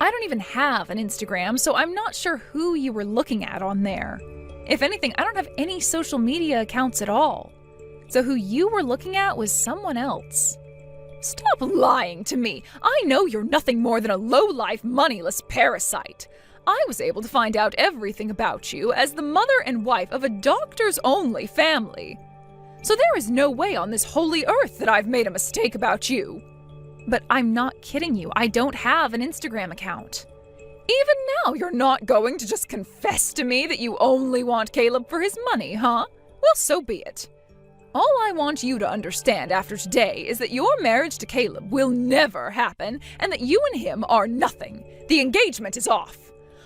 I don't even have an Instagram, so I'm not sure who you were looking at on there. If anything, I don't have any social media accounts at all. So who you were looking at was someone else. Stop lying to me. I know you're nothing more than a low-life, moneyless parasite. I was able to find out everything about you as the mother and wife of a doctors-only family. So there is no way on this holy earth that I've made a mistake about you. But I'm not kidding you. I don't have an Instagram account. Even now, you're not going to just confess to me that you only want Caleb for his money, huh? Well, so be it. All I want you to understand after today is that your marriage to Caleb will never happen and that you and him are nothing. The engagement is off.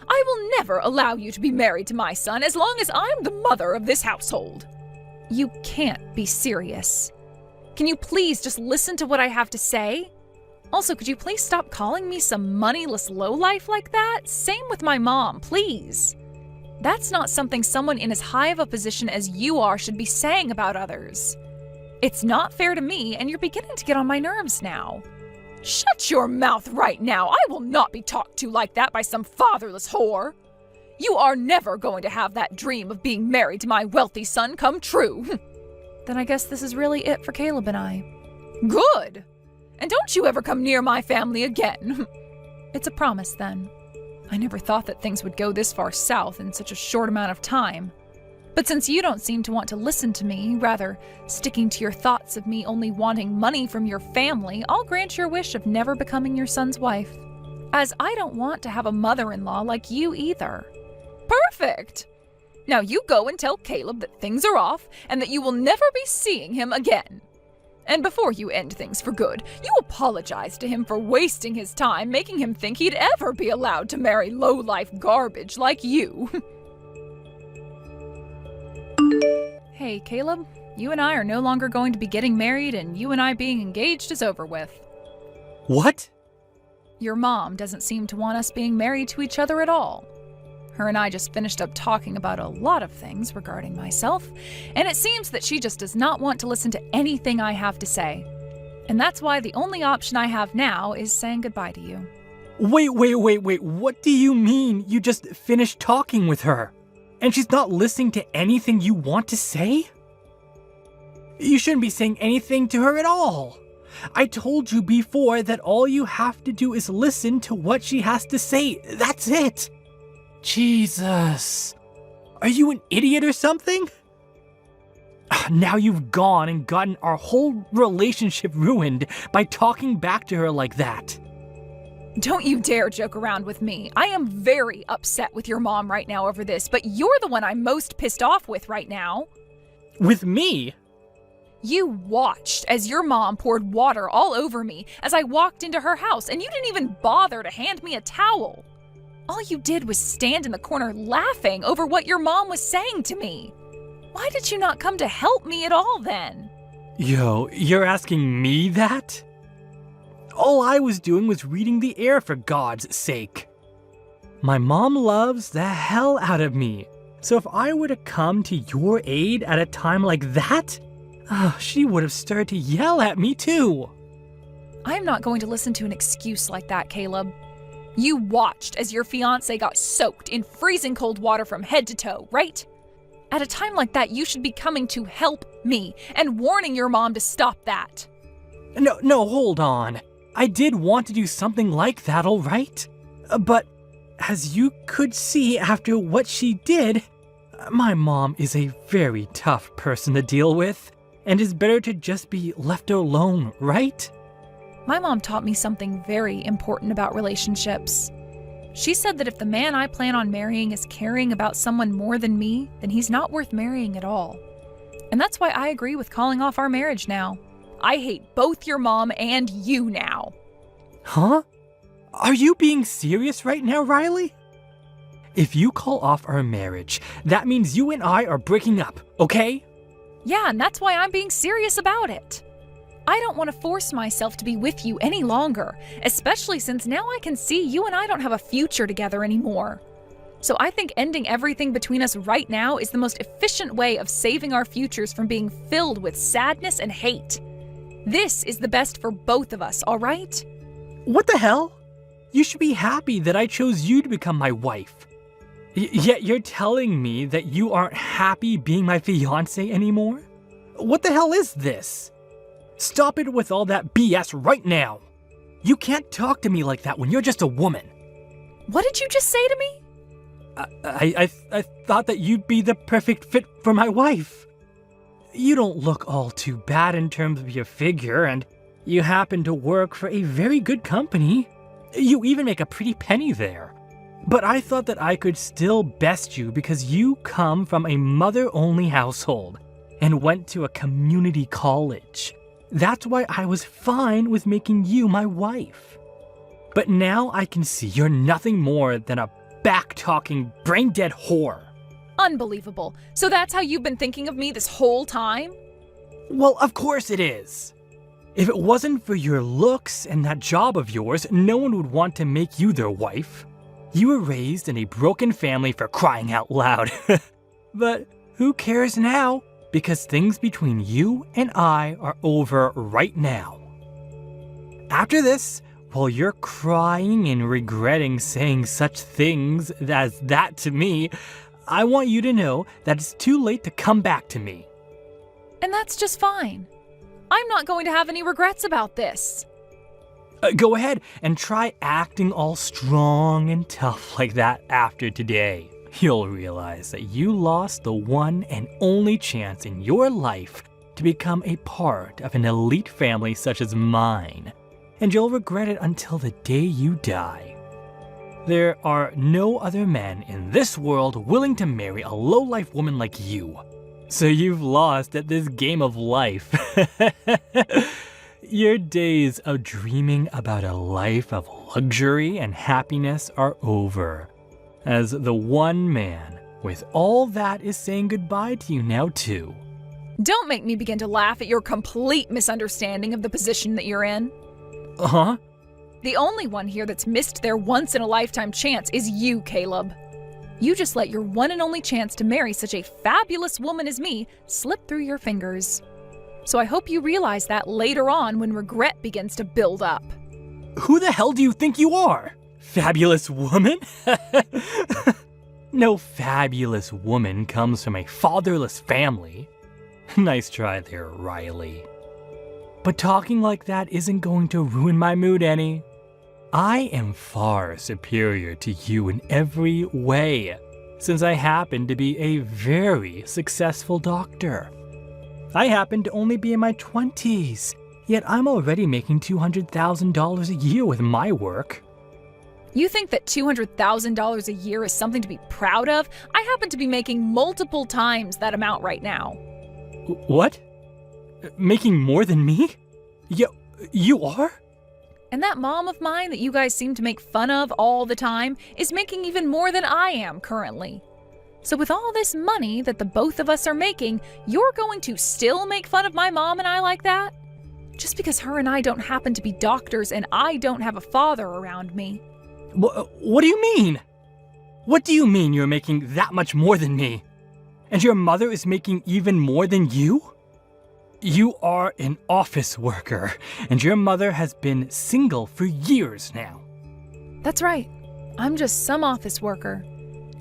I will never allow you to be married to my son as long as I'm the mother of this household. You can't be serious. Can you please just listen to what I have to say? Also, could you please stop calling me some moneyless lowlife like that? Same with my mom, please. That's not something someone in as high of a position as you are should be saying about others. It's not fair to me, and you're beginning to get on my nerves now. Shut your mouth right now. I will not be talked to like that by some fatherless whore. You are never going to have that dream of being married to my wealthy son come true. Then I guess this is really it for Caleb and I. Good. And don't you ever come near my family again. It's a promise, then. I never thought that things would go this far south in such a short amount of time. But since you don't seem to want to listen to me, rather sticking to your thoughts of me only wanting money from your family, I'll grant your wish of never becoming your son's wife. As I don't want to have a mother-in-law like you either. Perfect! Now you go and tell Caleb that things are off and that you will never be seeing him again. And before you end things for good, you apologize to him for wasting his time, making him think he'd ever be allowed to marry low-life garbage like you. Hey, Caleb, you and I are no longer going to be getting married, and you and I being engaged is over with. What? Your mom doesn't seem to want us being married to each other at all. Her and I just finished up talking about a lot of things regarding myself, and it seems that she just does not want to listen to anything I have to say. And that's why the only option I have now is saying goodbye to you. Wait. What do you mean you just finished talking with her? And she's not listening to anything you want to say? You shouldn't be saying anything to her at all. I told you before that all you have to do is listen to what she has to say. That's it. Jesus. Are you an idiot or something? Now you've gone and gotten our whole relationship ruined by talking back to her like that. Don't you dare joke around with me. I am very upset with your mom right now over this, but you're the one I'm most pissed off with right now. With me? You watched as your mom poured water all over me as I walked into her house, and you didn't even bother to hand me a towel. All you did was stand in the corner laughing over what your mom was saying to me. Why did you not come to help me at all then? Yo, you're asking me that? All I was doing was reading the air, for God's sake. My mom loves the hell out of me, so if I were to come to your aid at a time like that, she would have started to yell at me too. I'm not going to listen to an excuse like that, Caleb. You watched as your fiancé got soaked in freezing cold water from head to toe, right? At a time like that, you should be coming to help me and warning your mom to stop that. No, hold on. I did want to do something like that, all right? But as you could see after what she did, my mom is a very tough person to deal with, and it's better to just be left alone, right? My mom taught me something very important about relationships. She said that if the man I plan on marrying is caring about someone more than me, then he's not worth marrying at all. And that's why I agree with calling off our marriage now. I hate both your mom and you now. Huh? Are you being serious right now, Riley? If you call off our marriage, that means you and I are breaking up, okay? Yeah, and that's why I'm being serious about it. I don't want to force myself to be with you any longer, especially since now I can see you and I don't have a future together anymore. So I think ending everything between us right now is the most efficient way of saving our futures from being filled with sadness and hate. This is the best for both of us, all right? What the hell? You should be happy that I chose you to become my wife. Yet you're telling me that you aren't happy being my fiancé anymore? What the hell is this? Stop it with all that BS right now. You can't talk to me like that when you're just a woman. What did you just say to me? I thought that you'd be the perfect fit for my wife. You don't look all too bad in terms of your figure, and you happen to work for a very good company. You even make a pretty penny there. But I thought that I could still best you because you come from a mother-only household and went to a community college. That's why I was fine with making you my wife. But now I can see you're nothing more than a back-talking, brain-dead whore. Unbelievable. So that's how you've been thinking of me this whole time? Well, of course it is. If it wasn't for your looks and that job of yours, no one would want to make you their wife. You were raised in a broken family, for crying out loud. But who cares now? Because things between you and I are over right now. After this, while you're crying and regretting saying such things as that to me, I want you to know that it's too late to come back to me. And that's just fine. I'm not going to have any regrets about this. Go ahead and try acting all strong and tough like that after today. you'll realize that you lost the one and only chance in your life to become a part of an elite family such as mine, and you'll regret it until the day you die. There are no other men in this world willing to marry a low-life woman like you, so you've lost at this game of life. Your days of dreaming about a life of luxury and happiness are over, as the one man with all that is saying goodbye to you now too. Don't make me begin to laugh at your complete misunderstanding of the position that you're in. Huh? The only one here that's missed their once-in-a-lifetime chance is you, Caleb. You just let your one and only chance to marry such a fabulous woman as me slip through your fingers. So I hope you realize that later on when regret begins to build up. Who the hell do you think you are? Fabulous woman? No fabulous woman comes from a fatherless family. Nice try there, Riley. But talking like that isn't going to ruin my mood any. I am far superior to you in every way, since I happen to be a very successful doctor. I happen to only be in my 20s, yet I'm already making $200,000 a year with my work. You think that $200,000 a year is something to be proud of? I happen to be making multiple times that amount right now. What? Making more than me? You are? And that mom of mine that you guys seem to make fun of all the time is making even more than I am currently. So with all this money that the both of us are making, you're going to still make fun of my mom and I like that? Just because her and I don't happen to be doctors and I don't have a father around me. What do you mean? What do you mean you're making that much more than me? And your mother is making even more than you? You are an office worker, and your mother has been single for years now. That's right. I'm just some office worker.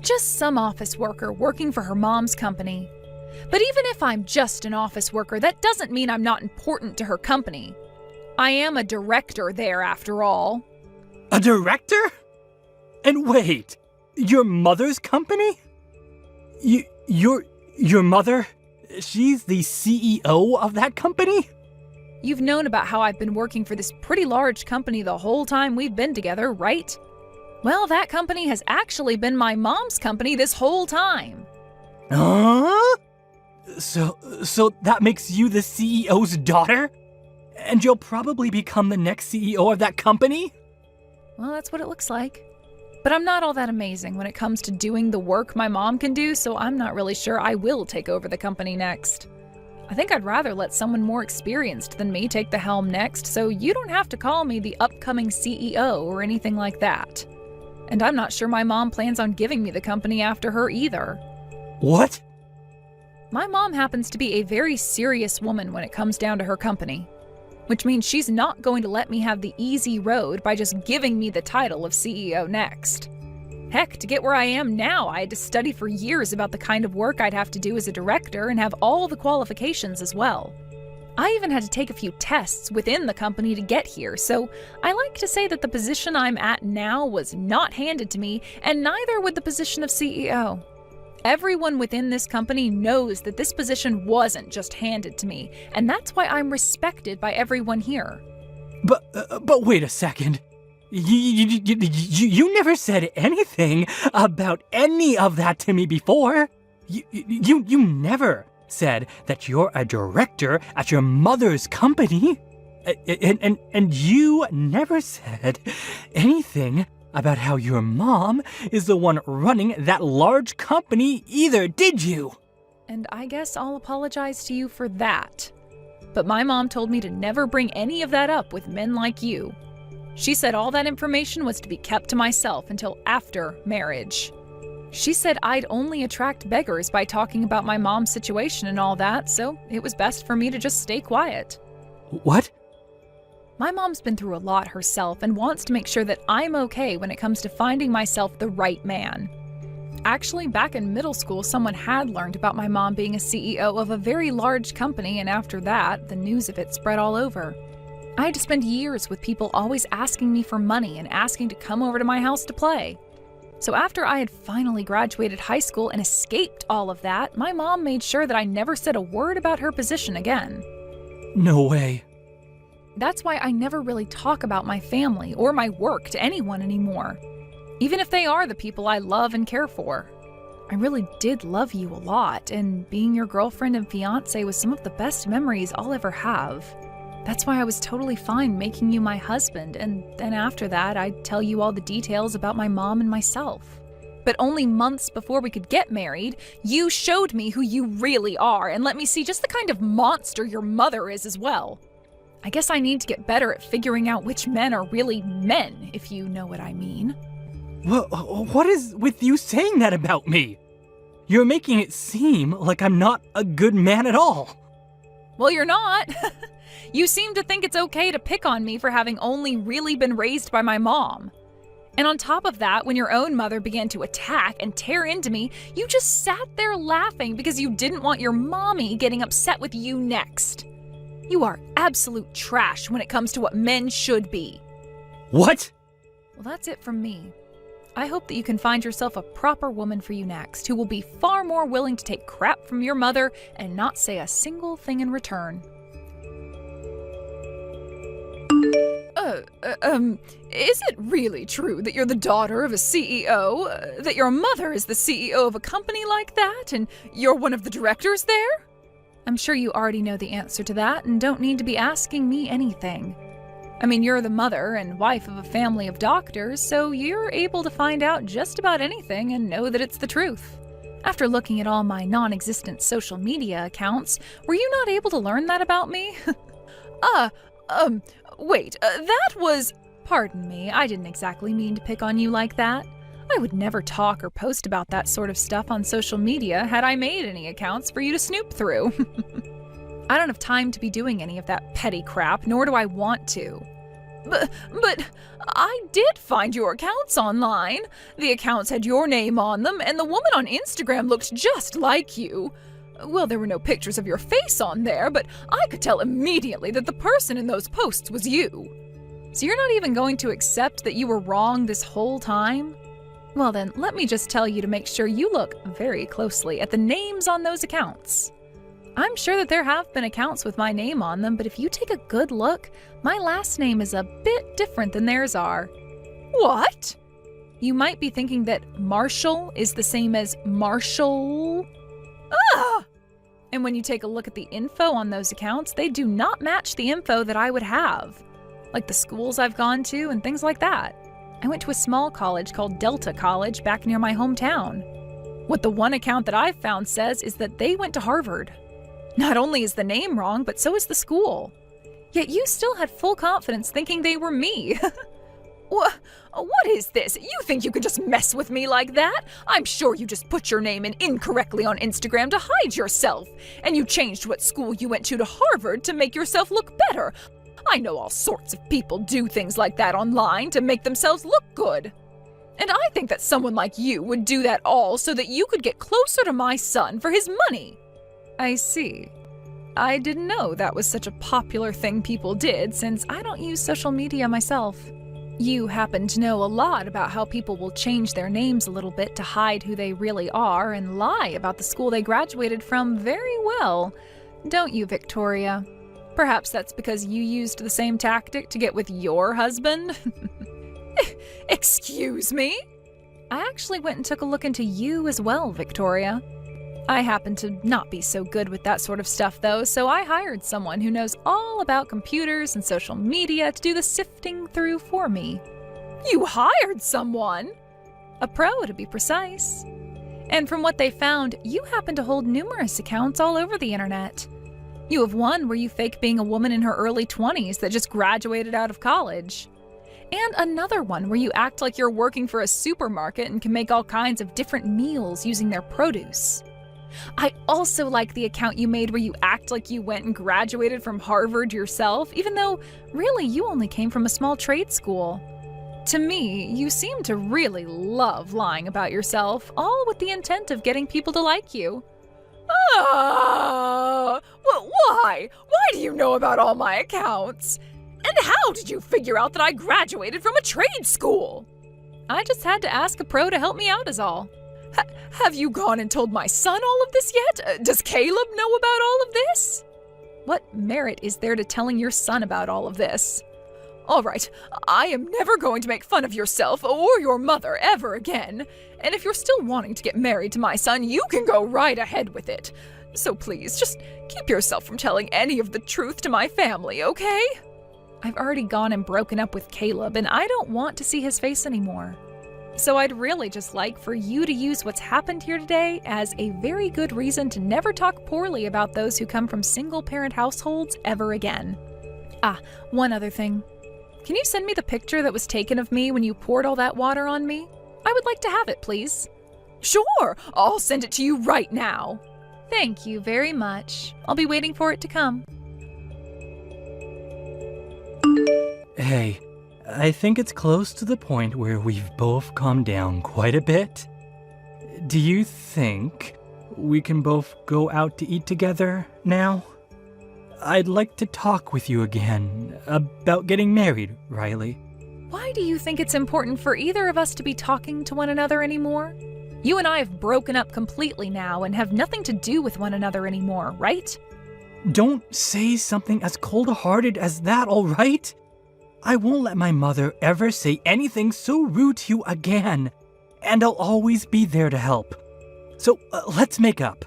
Just some office worker working for her mom's company. But even if I'm just an office worker, that doesn't mean I'm not important to her company. I am a director there after all. A director? And wait, your mother's company? Your mother? She's the CEO of that company? You've known about how I've been working for this pretty large company the whole time we've been together, right? Well, that company has actually been my mom's company this whole time. Huh? So that makes you the CEO's daughter? And you'll probably become the next CEO of that company? Well, that's what it looks like. But I'm not all that amazing when it comes to doing the work my mom can do, so I'm not really sure I will take over the company next. I think I'd rather let someone more experienced than me take the helm next, so you don't have to call me the upcoming CEO or anything like that. And I'm not sure my mom plans on giving me the company after her either. What? My mom happens to be a very serious woman when it comes down to her company, which means she's not going to let me have the easy road by just giving me the title of CEO next. Heck, to get where I am now, I had to study for years about the kind of work I'd have to do as a director and have all the qualifications as well. I even had to take a few tests within the company to get here, so I like to say that the position I'm at now was not handed to me, and neither would the position of CEO. Everyone within this company knows that this position wasn't just handed to me, and that's why I'm respected by everyone here. But wait a second. You never said anything about any of that to me before. You never said that you're a director at your mother's company. And you never said anything about how your mom is the one running that large company either, did you? And I guess I'll apologize to you for that. But my mom told me to never bring any of that up with men like you. She said all that information was to be kept to myself until after marriage. She said I'd only attract beggars by talking about my mom's situation and all that, so it was best for me to just stay quiet. What? My mom's been through a lot herself and wants to make sure that I'm okay when it comes to finding myself the right man. Actually, back in middle school, someone had learned about my mom being a CEO of a very large company, and after that, the news of it spread all over. I had to spend years with people always asking me for money and asking to come over to my house to play. So after I had finally graduated high school and escaped all of that, my mom made sure that I never said a word about her position again. No way. That's why I never really talk about my family or my work to anyone anymore, even if they are the people I love and care for. I really did love you a lot, and being your girlfriend and fiance was some of the best memories I'll ever have. That's why I was totally fine making you my husband, and then after that, I'd tell you all the details about my mom and myself. But only months before we could get married, you showed me who you really are and let me see just the kind of monster your mother is as well. I guess I need to get better at figuring out which men are really men, if you know what I mean. What is with you saying that about me? You're making it seem like I'm not a good man at all. Well, you're not. You seem to think it's okay to pick on me for having only really been raised by my mom. And on top of that, when your own mother began to attack and tear into me, you just sat there laughing because you didn't want your mommy getting upset with you next. You are absolute trash when it comes to what men should be. What? Well, that's it from me. I hope that you can find yourself a proper woman for you next, who will be far more willing to take crap from your mother and not say a single thing in return. Is it really true that you're the daughter of a CEO? That your mother is the CEO of a company like that, and you're one of the directors there? I'm sure you already know the answer to that and don't need to be asking me anything. I mean, you're the mother and wife of a family of doctors, so you're able to find out just about anything and know that it's the truth. After looking at all my non-existent social media accounts, were you not able to learn that about me? Wait, that was... Pardon me, I didn't exactly mean to pick on you like that. I would never talk or post about that sort of stuff on social media had I made any accounts for you to snoop through. I don't have time to be doing any of that petty crap, nor do I want to. But I did find your accounts online. The accounts had your name on them, and the woman on Instagram looked just like you. Well, there were no pictures of your face on there, but I could tell immediately that the person in those posts was you. So you're not even going to accept that you were wrong this whole time? Well then, let me just tell you to make sure you look very closely at the names on those accounts. I'm sure that there have been accounts with my name on them, but if you take a good look, my last name is a bit different than theirs are. What? You might be thinking that Marshall is the same as Marshall. Ah! And when you take a look at the info on those accounts, they do not match the info that I would have, like the schools I've gone to and things like that. I went to a small college called Delta College back near my hometown. What the one account that I've found says is that they went to Harvard. Not only is the name wrong, but so is the school. Yet you still had full confidence thinking they were me. What is this? You think you could just mess with me like that? I'm sure you just put your name in incorrectly on Instagram to hide yourself. And you changed what school you went to Harvard to make yourself look better. I know all sorts of people do things like that online to make themselves look good. And I think that someone like you would do that all so that you could get closer to my son for his money. I see. I didn't know that was such a popular thing people did, since I don't use social media myself. You happen to know a lot about how people will change their names a little bit to hide who they really are and lie about the school they graduated from very well, don't you, Victoria? Perhaps that's because you used the same tactic to get with your husband? Excuse me? I actually went and took a look into you as well, Victoria. I happen to not be so good with that sort of stuff, though, so I hired someone who knows all about computers and social media to do the sifting through for me. You hired someone? A pro, to be precise. And from what they found, you happen to hold numerous accounts all over the internet. You have one where you fake being a woman in her early 20s that just graduated out of college. And another one where you act like you're working for a supermarket and can make all kinds of different meals using their produce. I also like the account you made where you act like you went and graduated from Harvard yourself, even though really you only came from a small trade school. To me, you seem to really love lying about yourself, all with the intent of getting people to like you. Well, why? Why do you know about all my accounts? And how did you figure out that I graduated from a trade school? I just had to ask a pro to help me out is all. Have you gone and told my son all of this yet? Does Caleb know about all of this? What merit is there to telling your son about all of this? All right, I am never going to make fun of yourself or your mother ever again. And if you're still wanting to get married to my son, you can go right ahead with it. So please, just keep yourself from telling any of the truth to my family, okay? I've already gone and broken up with Caleb, and I don't want to see his face anymore. So I'd really just like for you to use what's happened here today as a very good reason to never talk poorly about those who come from single-parent households ever again. One other thing. Can you send me the picture that was taken of me when you poured all that water on me? I would like to have it, please. Sure, I'll send it to you right now. Thank you very much. I'll be waiting for it to come. Hey, I think it's close to the point where we've both calmed down quite a bit. Do you think we can both go out to eat together now? I'd like to talk with you again about getting married, Riley. Why do you think it's important for either of us to be talking to one another anymore? You and I have broken up completely now and have nothing to do with one another anymore, right? Don't say something as cold-hearted as that, all right? I won't let my mother ever say anything so rude to you again, and I'll always be there to help. So let's make up.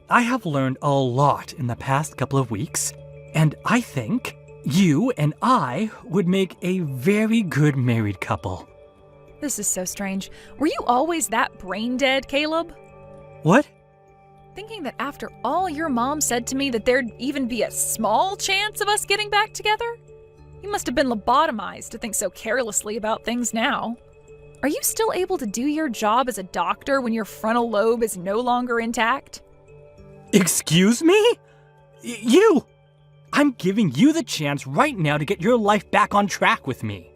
I have learned a lot in the past couple of weeks, and I think you and I would make a very good married couple. This is so strange. Were you always that brain dead, Caleb? What? Thinking that after all your mom said to me that there'd even be a small chance of us getting back together? You must have been lobotomized to think so carelessly about things now. Are you still able to do your job as a doctor when your frontal lobe is no longer intact? Excuse me? You! I'm giving you the chance right now to get your life back on track with me.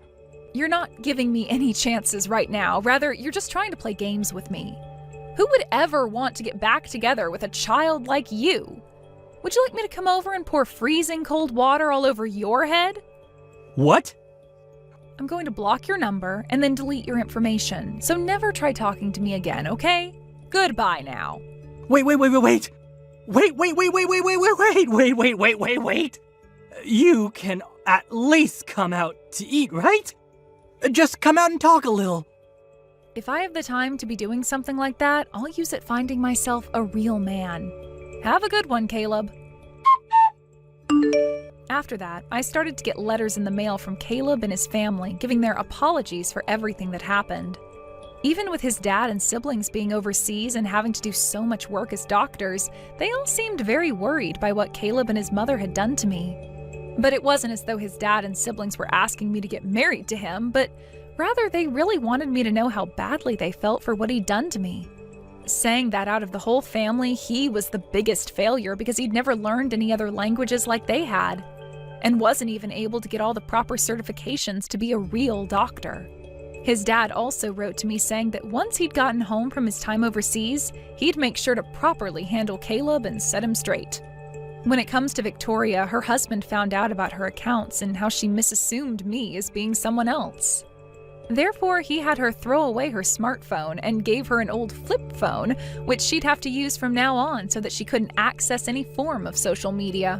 You're not giving me any chances right now. Rather, you're just trying to play games with me. Who would ever want to get back together with a child like you? Would you like me to come over and pour freezing cold water all over your head? What? I'm going to block your number and then delete your information, so never try talking to me again, okay? Goodbye now. Wait. You can at least come out to eat, right? Just come out and talk a little. If I have the time to be doing something like that, I'll use it finding myself a real man. Have a good one, Caleb. After that, I started to get letters in the mail from Caleb and his family giving their apologies for everything that happened. Even with his dad and siblings being overseas and having to do so much work as doctors, they all seemed very worried by what Caleb and his mother had done to me. But it wasn't as though his dad and siblings were asking me to get married to him, but rather they really wanted me to know how badly they felt for what he'd done to me. Saying that out of the whole family, he was the biggest failure because he'd never learned any other languages like they had, and wasn't even able to get all the proper certifications to be a real doctor. His dad also wrote to me saying that once he'd gotten home from his time overseas, he'd make sure to properly handle Caleb and set him straight. When it comes to Victoria, her husband found out about her accounts and how she misassumed me as being someone else. Therefore, he had her throw away her smartphone and gave her an old flip phone, which she'd have to use from now on so that she couldn't access any form of social media.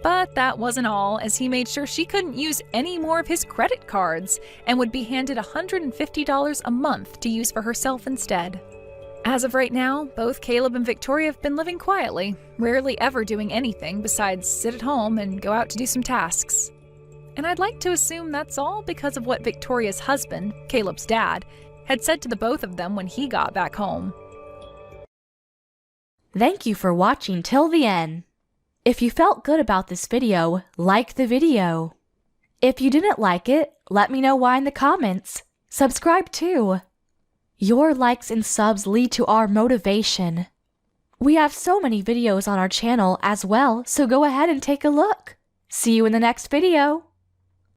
But that wasn't all, as he made sure she couldn't use any more of his credit cards and would be handed $150 a month to use for herself instead. As of right now, both Caleb and Victoria have been living quietly, rarely ever doing anything besides sit at home and go out to do some tasks. And I'd like to assume that's all because of what Victoria's husband, Caleb's dad, had said to the both of them when he got back home. Thank you for watching till the end. If you felt good about this video, like the video. If you didn't like it, let me know why in the comments. Subscribe too. Your likes and subs lead to our motivation. We have so many videos on our channel as well, so go ahead and take a look. See you in the next video.